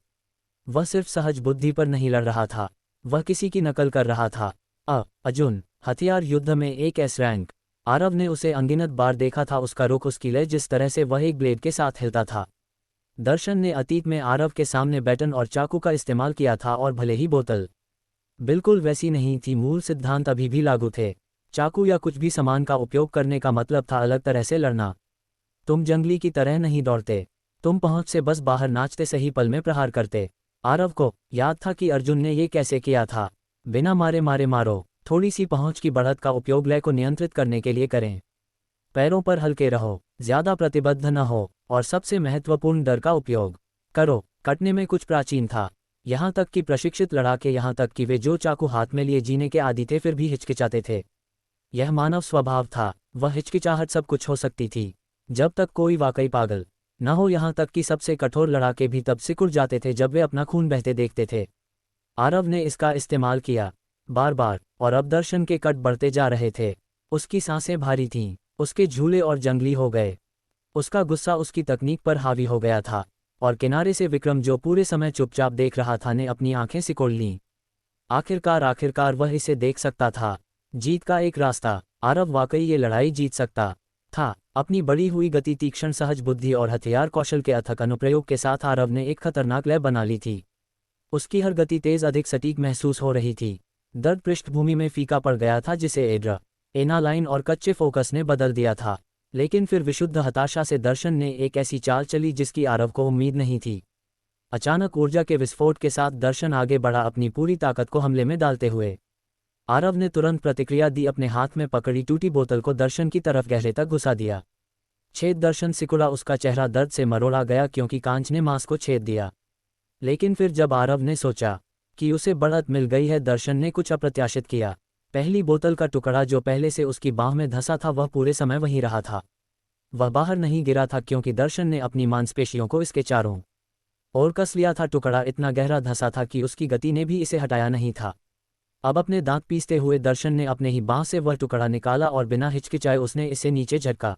वह सिर्फ सहज बुद्धि पर नहीं लड़ रहा था, वह किसी की नकल कर रहा था। अर्जुन हथियार युद्ध में एक एस रैंक। आरव ने उसे अनगिनत बार देखा था, उसका रुख, उसकी लय, जिस तरह से वह एक ब्लेड के साथ हिलता था। दर्शन ने अतीत में आरव के सामने बैटन और चाकू का इस्तेमाल किया था, और भले ही बोतल बिल्कुल वैसी नहीं थी, मूल सिद्धांत अभी भी लागू थे। चाकू या कुछ भी सामान का उपयोग करने का मतलब था अलग तरह से लड़ना। तुम जंगली की तरह नहीं दौड़ते, तुम पहुंच से बस बाहर नाचते, सही पल में प्रहार करते। आरव को याद था कि अर्जुन ने ये कैसे किया था। बिना मारे मारो। थोड़ी सी पहुंच की बढ़त का उपयोग लय को नियंत्रित करने के लिए करें। पैरों पर हल्के रहो, ज्यादा प्रतिबद्ध न हो, और सबसे महत्वपूर्ण डर का उपयोग करो। कटने में कुछ प्राचीन था, यहाँ तक कि प्रशिक्षित लड़ाके, यहाँ तक कि वे जो चाकू हाथ में लिए जीने के आदी थे, फिर भी हिचकिचाते थे। यह मानव स्वभाव था। वह हिचकिचाहट सब कुछ हो सकती थी, जब तक कोई वाकई पागल न हो। यहाँ तक कि सबसे कठोर लड़ाके भी तब सिकुड़ जाते थे जब वे अपना खून बहते देखते थे। आरव ने इसका इस्तेमाल किया, बार बार, और अब दर्शन के कट बढ़ते जा रहे थे। उसकी सांसें भारी थीं, उसके झूले और जंगली हो गए। उसका गुस्सा उसकी तकनीक पर हावी हो गया था। और किनारे से विक्रम, जो पूरे समय चुपचाप देख रहा था, ने अपनी आंखें सिकोड़ लीं। आखिरकार वह इसे देख सकता था। जीत का एक रास्ता। आरव वाकई ये लड़ाई जीत सकता था। अपनी बढ़ी हुई गति, तीक्ष्ण सहज बुद्धि और हथियार कौशल के अथक अनुप्रयोग के साथ आरव ने एक खतरनाक लय बना ली थी। उसकी हर गति तेज, अधिक सटीक महसूस हो रही थी। दर्द पृष्ठभूमि में फीका पड़ गया था, जिसे एड्रेनालाइन और कच्चे फोकस ने बदल दिया था। लेकिन फिर विशुद्ध हताशा से दर्शन ने एक ऐसी चाल चली जिसकी आरव को उम्मीद नहीं थी। अचानक ऊर्जा के विस्फोट के साथ दर्शन आगे बढ़ा, अपनी पूरी ताकत को हमले में डालते हुए। आरव ने तुरंत प्रतिक्रिया दी, अपने हाथ में पकड़ी टूटी बोतल को दर्शन की तरफ गहरे तक घुसा दिया। छेद दर्शन सिकुड़ा, उसका चेहरा दर्द से मरोड़ा गया, क्योंकि कांच ने मांस को छेद दिया। लेकिन फिर जब आरव ने सोचा कि उसे बढ़त मिल गई है, दर्शन ने कुछ अप्रत्याशित किया। पहली बोतल का टुकड़ा जो पहले से उसकी बाह में धंसा था, वह पूरे समय वहीं रहा था। वह बाहर नहीं गिरा था, क्योंकि दर्शन ने अपनी मांसपेशियों को इसके चारों ओर कस लिया था। टुकड़ा इतना गहरा धंसा था कि उसकी गति ने भी इसे हटाया नहीं था। अब अपने दांत पीसते हुए दर्शन ने अपने ही बाह से वह टुकड़ा निकाला और बिना हिचकिचाए उसने इसे नीचे झटका।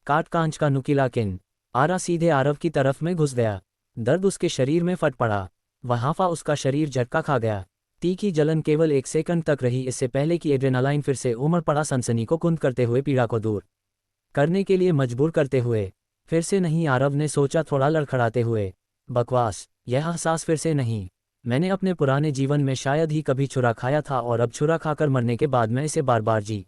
कांच का नुकीला किन आरा सीधे आरव की तरफ में घुस गया। दर्द उसके शरीर में फट पड़ा। वह हांफा, उसका शरीर झटका खा गया। तीखी जलन केवल एक सेकंड तक रही, इससे पहले कि एड्रेनालाइन फिर से उमड़ पड़ा, सनसनी को कुंद करते हुए, पीड़ा को दूर करने के लिए मजबूर करते हुए। फिर से नहीं, आरव ने सोचा थोड़ा लड़खड़ाते हुए। बकवास, यह एहसास फिर से नहीं। मैंने अपने पुराने जीवन में शायद ही कभी छुरा खाया था और अब छुरा खाकर मरने के बाद मैं इसे बार बार जी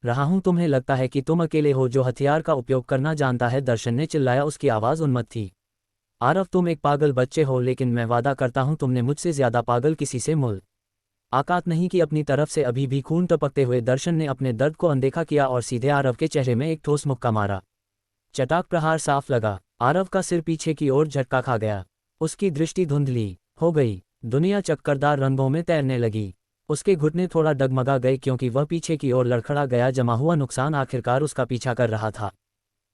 रहा हूं। तुम्हें लगता है कि तुम अकेले हो जो हथियार का उपयोग करना जानता है, दर्शन ने चिल्लाया, उसकी आवाज़ उन्मत्त थी। आरव, तुम एक पागल बच्चे हो, लेकिन मैं वादा करता हूं तुमने मुझसे ज्यादा पागल किसी से मुलाकात नहीं की। अपनी तरफ से अभी भी खून टपकते हुए दर्शन ने अपने दर्द को अनदेखा किया और सीधे आरव के चेहरे में एक ठोस मुक्का मारा। चटाक प्रहार साफ लगा। आरव का सिर पीछे की ओर झटका खा गया। उसकी दृष्टि धुंधली हो गई। दुनिया चक्करदार रंगों में तैरने लगी। उसके घुटने थोड़ा डगमगा गए क्योंकि वह पीछे की ओर लड़खड़ा गया। जमा हुआ नुकसान आखिरकार उसका पीछा कर रहा था।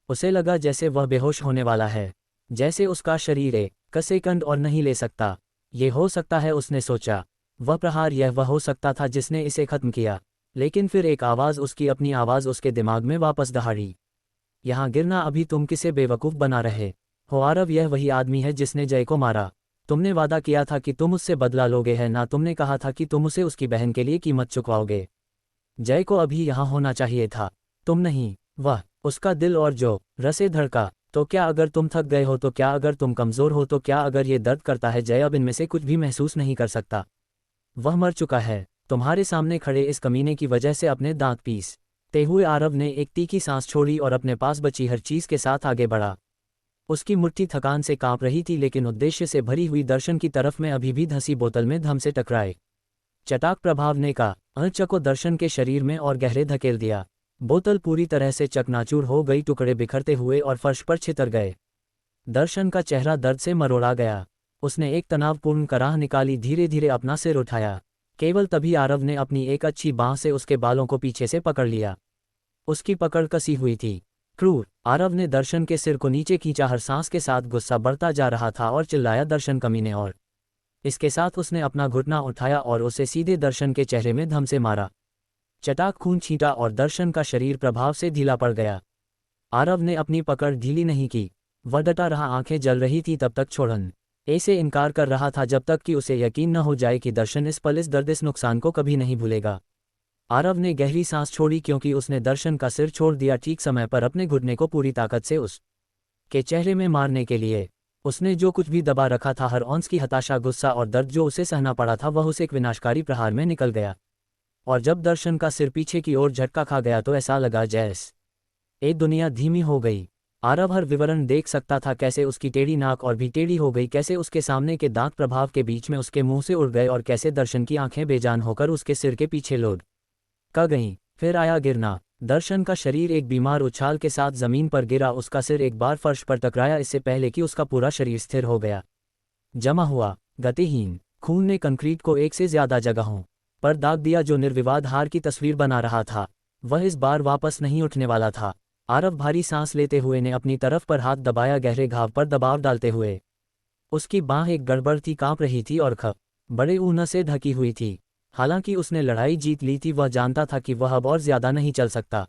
उसे लगा जैसे वह बेहोश होने वाला है, जैसे उसका शरीर एक सेकंड और नहीं ले सकता। ये हो सकता है, उसने सोचा। वह प्रहार, यह वह हो सकता था जिसने इसे खत्म किया। लेकिन फिर एक आवाज़, उसकी अपनी आवाज़, उसके दिमाग में वापस दहाड़ी। यहाँ गिरना, अभी तुम किसे बेवकूफ़ बना रहे हो आरव? यह वही आदमी है जिसने जय को मारा। तुमने वादा किया था कि तुम उससे बदला लोगे, है ना? तुमने कहा था कि तुम उसे उसकी बहन के लिए कीमत चुकवाओगे। जय को अभी यहाँ होना चाहिए था, तुम नहीं। वह, उसका दिल और जो रसे धड़का। तो क्या अगर तुम थक गए हो? तो क्या अगर तुम कमज़ोर हो? तो क्या अगर ये दर्द करता है? जय अब इनमें से कुछ भी महसूस नहीं कर सकता। वह मर चुका है। तुम्हारे सामने खड़े इस कमीने की वजह से अपने दांत पीसते हुए आरव ने एक तीखी सांस छोड़ी और अपने पास बची हर चीज़ के साथ आगे बढ़ा। उसकी मुट्ठी थकान से कांप रही थी, लेकिन उद्देश्य से भरी हुई दर्शन की तरफ में अभी भी धंसी बोतल में धम से टकराए। चटाक प्रभाव ने का को दर्शन के शरीर में और गहरे धकेल दिया। बोतल पूरी तरह से चकनाचूर हो गई, टुकड़े बिखरते हुए और फर्श पर छितर गए। दर्शन का चेहरा दर्द से मरोड़ा गया। उसने एक तनावपूर्ण कराह निकाली, धीरे धीरे अपना सिर उठाया। केवल तभी आरव ने अपनी एक अच्छी बांह से उसके बालों को पीछे से पकड़ लिया। उसकी पकड़ कसी हुई थी। क्रूर। आरव ने दर्शन के सिर को नीचे खींचा। हर सांस के साथ गुस्सा बढ़ता जा रहा था और चिल्लाया, दर्शन कमीने! और इसके साथ उसने अपना घुटना उठाया और उसे सीधे दर्शन के चेहरे में धम से मारा। चटाक खून छींटा और दर्शन का शरीर प्रभाव से ढीला पड़ गया। आरव ने अपनी पकड़ ढीली नहीं की। वह डटा रहा, आंखें जल रही थी तब तक, छोड़न ऐसे इनकार कर रहा था जब तक कि उसे यकीन न हो जाए कि दर्शन इस पल, इस दर्द, इस नुकसान को कभी नहीं भूलेगा। आरव ने गहरी सांस छोड़ी क्योंकि उसने दर्शन का सिर छोड़ दिया ठीक समय पर, अपने घुटने को पूरी ताकत से उसके चेहरे में मारने के लिए। उसने जो कुछ भी दबा रखा था, हर औंस की हताशा, गुस्सा और दर्द जो उसे सहना पड़ा था, वह उस एक विनाशकारी प्रहार में निकल गया। और जब दर्शन का सिर पीछे की ओर झटका खा गया तो ऐसा लगा जैसे दुनिया धीमी हो गई। आरव हर विवरण देख सकता था, कैसे उसकी टेढ़ी नाक और भी टेढ़ी हो गई, कैसे उसके सामने के दांत प्रभाव के बीच में उसके मुंह से उड़ गए और कैसे दर्शन की आंखें बेजान होकर उसके सिर के पीछे लोड का गईं। फिर आया गिरना। दर्शन का शरीर एक बीमार उछाल के साथ जमीन पर गिरा। उसका सिर एक बार फर्श पर टकराया, इससे पहले कि उसका पूरा शरीर स्थिर हो गया। जमा हुआ, गतिहीन खून ने कंक्रीट को एक से ज्यादा जगहों पर दाग दिया, जो निर्विवाद हार की तस्वीर बना रहा था। वह इस बार वापस नहीं उठने वाला था। आरव भारी सांस लेते हुए ने अपनी तरफ पर हाथ दबाया, गहरे घाव पर दबाव डालते हुए। उसकी बांह एक गड़बड़ थी, कांप रही थी और बड़े ऊन से ढकी हुई थी। हालांकि उसने लड़ाई जीत ली थी, वह जानता था कि वह अब और ज्यादा नहीं चल सकता।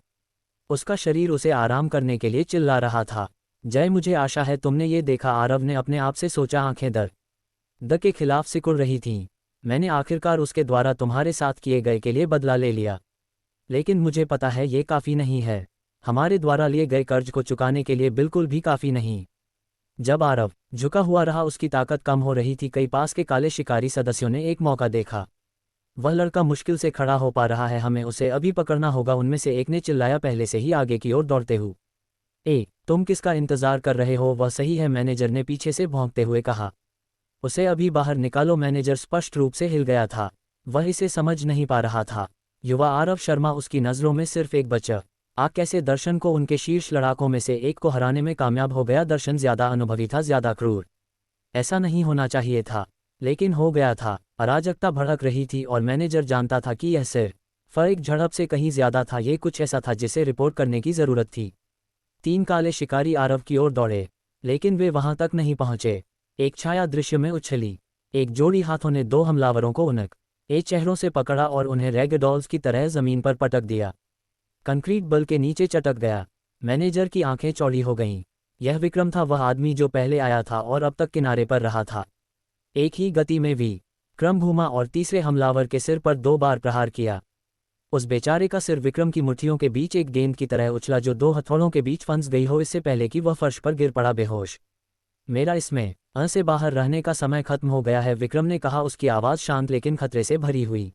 उसका शरीर उसे आराम करने के लिए चिल्ला रहा था। जय, मुझे आशा है तुमने ये देखा, आरव ने अपने आप से सोचा। आंखें दर्द के खिलाफ सिकुड़ रही थीं। मैंने आखिरकार उसके द्वारा तुम्हारे साथ किए गए के लिए बदला ले लिया, लेकिन मुझे पता है ये काफ़ी नहीं है। हमारे द्वारा लिए गए कर्ज को चुकाने के लिए बिल्कुल भी काफ़ी नहीं। जब आरव झुका हुआ रहा, उसकी ताकत कम हो रही थी। कई पास के काले शिकारी सदस्यों ने एक मौका देखा। वह लड़का मुश्किल से खड़ा हो पा रहा है, हमें उसे अभी पकड़ना होगा, उनमें से एक ने चिल्लाया, पहले से ही आगे की ओर दौड़ते हुए। तुम किसका इंतजार कर रहे हो? वह सही है, मैनेजर ने पीछे से भौंकते हुए कहा। उसे अभी बाहर निकालो। मैनेजर स्पष्ट रूप से हिल गया था। वह इसे समझ नहीं पा रहा था। युवा आरव शर्मा उसकी नज़रों में सिर्फ एक बच्चा कैसे दर्शन को, उनके शीर्ष लड़ाकों में से एक को हराने में कामयाब हो गया। दर्शन ज्यादा अनुभवी था, ज्यादा क्रूर। ऐसा नहीं होना चाहिए था, लेकिन हो गया था। अराजकता भड़क रही थी और मैनेजर जानता था कि यह सिर्फ एक झड़प से कहीं ज्यादा था। ये कुछ ऐसा था जिसे रिपोर्ट करने की जरूरत थी। 3 काले शिकारी आरव की ओर दौड़े, लेकिन वे वहां तक नहीं पहुंचे। एक छाया दृश्य में उछली। एक जोड़ी हाथों ने 2 हमलावरों को उनके चेहरों से पकड़ा और उन्हें रैगडॉल्स की तरह जमीन पर पटक दिया। कंक्रीट बल के नीचे चटक गया। मैनेजर की आंखें चौड़ी हो गईं। यह विक्रम था, वह आदमी जो पहले आया था और अब तक किनारे पर रहा था। एक ही गति में क्रम घूमा और तीसरे हमलावर के सिर पर 2 बार प्रहार किया। उस बेचारे का सिर विक्रम की मुट्ठियों के बीच एक गेंद की तरह उछला जो दो हथौड़ों के बीच फंस गई हो इससे पहले कि वह फर्श पर गिर पड़ा बेहोश। मेरा इसमें से बाहर रहने का समय खत्म हो गया है, विक्रम ने कहा, उसकी आवाज़ शांत लेकिन खतरे से भरी हुई।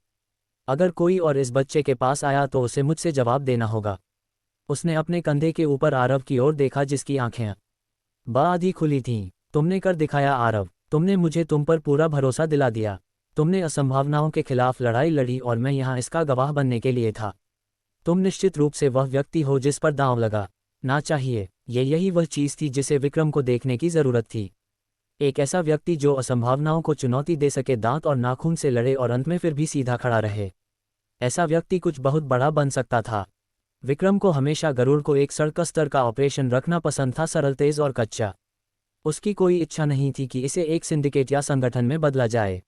अगर कोई और इस बच्चे के पास आया तो उसे मुझसे जवाब देना होगा। उसने अपने कंधे के ऊपर आरव की ओर देखा जिसकी आंखें आधी खुली थीं। तुमने कर दिखाया आरव, तुमने मुझे तुम पर पूरा भरोसा दिला दिया। तुमने असंभावनाओं के खिलाफ लड़ाई लड़ी और मैं यहाँ इसका गवाह बनने के लिए था। तुम निश्चित रूप से वह व्यक्ति हो जिस पर दांव लगा ना चाहिए। यही वह चीज़ थी जिसे विक्रम को देखने की ज़रूरत थी। एक ऐसा व्यक्ति जो असंभावनाओं को चुनौती दे सके, दांत और नाखून से लड़े और अंत में फिर भी सीधा खड़ा रहे। ऐसा व्यक्ति कुछ बहुत बड़ा बन सकता था। विक्रम को हमेशा गरुड़ को एक सड़क स्तर का ऑपरेशन रखना पसंद था, सरल, तेज और कच्चा। उसकी कोई इच्छा नहीं थी कि इसे एक सिंडिकेट या संगठन में बदला जाए।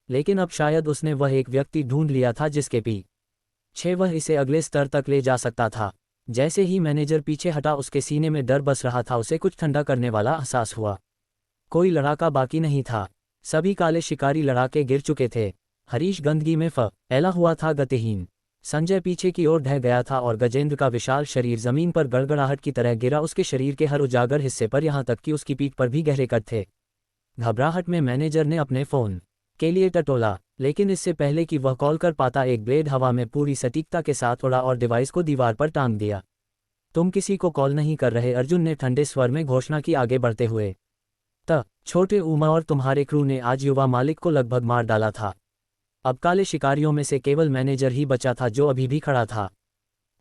लेकिन अब शायद उसने वह एक व्यक्ति ढूंढ लिया था जिसके पीछे वह इसे अगले स्तर तक ले जा सकता था। जैसे ही मैनेजर पीछे हटा उसके सीने में डर बस रहा था, उसे कुछ ठंडा करने वाला एहसास हुआ। कोई लड़ाका बाकी नहीं था। सभी काले शिकारी लड़ाके गिर चुके थे। हरीश गंदगी में फैला हुआ था, गतिहीन। संजय पीछे की ओर ढह गया था और गजेंद्र का विशाल शरीर जमीन पर गड़गड़ाहट की तरह गिरा, उसके शरीर के हर उजागर हिस्से पर, यहाँ तक कि उसकी पीठ पर भी गहरे कट थे। घबराहट में मैनेजर ने अपने फ़ोन के लिए टटोला, लेकिन इससे पहले कि वह कॉल कर पाता एक ब्लेड हवा में पूरी सटीकता के साथ उड़ा और डिवाइस को दीवार पर टांग दिया। तुम किसी को कॉल नहीं कर रहे, अर्जुन ने ठंडे स्वर में घोषणा की, आगे बढ़ते हुए। छोटे उमा और तुम्हारे क्रू ने आज युवा मालिक को लगभग मार डाला था। अब काले शिकारियों में से केवल मैनेजर ही बचा था जो अभी भी खड़ा था,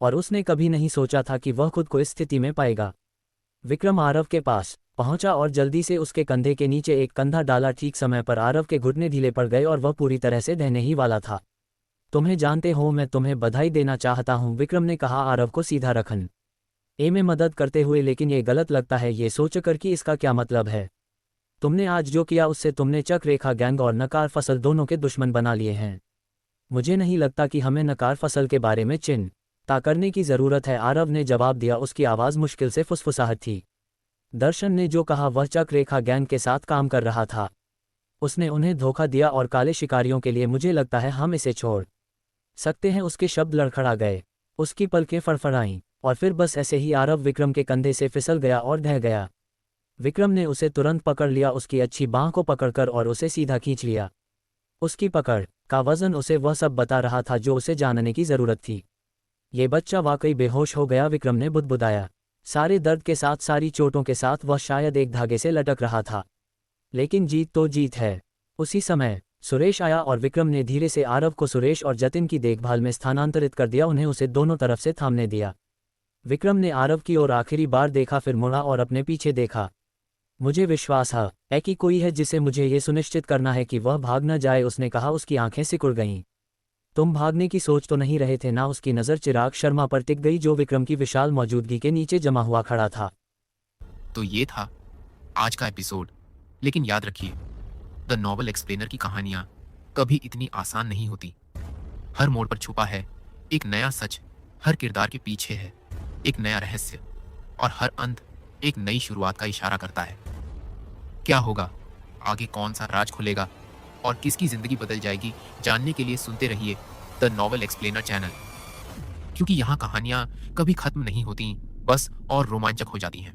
और उसने कभी नहीं सोचा था कि वह खुद को इस स्थिति में पाएगा। विक्रम आरव के पास पहुंचा और जल्दी से उसके कंधे के नीचे एक कंधा डाला। ठीक समय पर आरव के घुटने ढीले पड़ गए और वह पूरी तरह से ढहने ही वाला था। तुम्हें जानते हो, मैं तुम्हें बधाई देना चाहता हूं, विक्रम ने कहा, आरव को सीधा रखन में मदद करते हुए। लेकिन ये गलत लगता है, ये सोचकर कि इसका क्या मतलब है। तुमने आज जो किया उससे तुमने चक्ररेखा गैंग और नकार फसल दोनों के दुश्मन बना लिए हैं। मुझे नहीं लगता कि हमें नकार फसल के बारे में चिंता करने की ज़रूरत है, आरव ने जवाब दिया। उसकी आवाज़ मुश्किल से फुसफुसाहट थी। दर्शन ने जो कहा वह चक्ररेखा गैंग के साथ काम कर रहा था। उसने उन्हें धोखा दिया और काले शिकारियों के लिए मुझे लगता है हम इसे छोड़ सकते हैं। उसके शब्द लड़खड़ा गए, उसकी पलकें फड़फड़ाईं, और फिर बस ऐसे ही आरव विक्रम के कंधे से फिसल गया और ढह गया। विक्रम ने उसे तुरंत पकड़ लिया, उसकी अच्छी बांह को पकड़कर, और उसे सीधा खींच लिया। उसकी पकड़ का वजन उसे वह सब बता रहा था जो उसे जानने की ज़रूरत थी। ये बच्चा वाकई बेहोश हो गया, विक्रम ने बुदबुदाया। सारे दर्द के साथ, सारी चोटों के साथ वह शायद एक धागे से लटक रहा था। लेकिन जीत तो जीत है। उसी समय सुरेश आया और विक्रम ने धीरे से आरव को सुरेश और जतिन की देखभाल में स्थानांतरित कर दिया, उन्हें उसे दोनों तरफ से थामने दिया। विक्रम ने आरव की ओर आखिरी बार देखा, फिर मुड़ा और अपने पीछे देखा। मुझे विश्वास है कि कोई है जिसे मुझे ये सुनिश्चित करना है कि वह भाग न जाए, उसने कहा। उसकी आंखें सिकुड़ गईं। तुम भागने की सोच तो नहीं रहे थे ना? उसकी नज़र चिराग शर्मा पर टिक गई जो विक्रम की विशाल मौजूदगी के नीचे जमा हुआ खड़ा था। तो ये था आज का एपिसोड। लेकिन याद रखिए, द नॉवल एक्सप्लेनर की कहानियाँ कभी इतनी आसान नहीं होती। हर मोड़ पर छुपा है एक नया सच, हर किरदार के पीछे है एक नया रहस्य, और हर अंत एक नई शुरुआत का इशारा करता है। क्या होगा आगे, कौन सा राज खुलेगा और किसकी जिंदगी बदल जाएगी, जानने के लिए सुनते रहिए द नॉवल एक्सप्लेनर चैनल, क्योंकि यहाँ कहानियाँ कभी खत्म नहीं होती, बस और रोमांचक हो जाती हैं।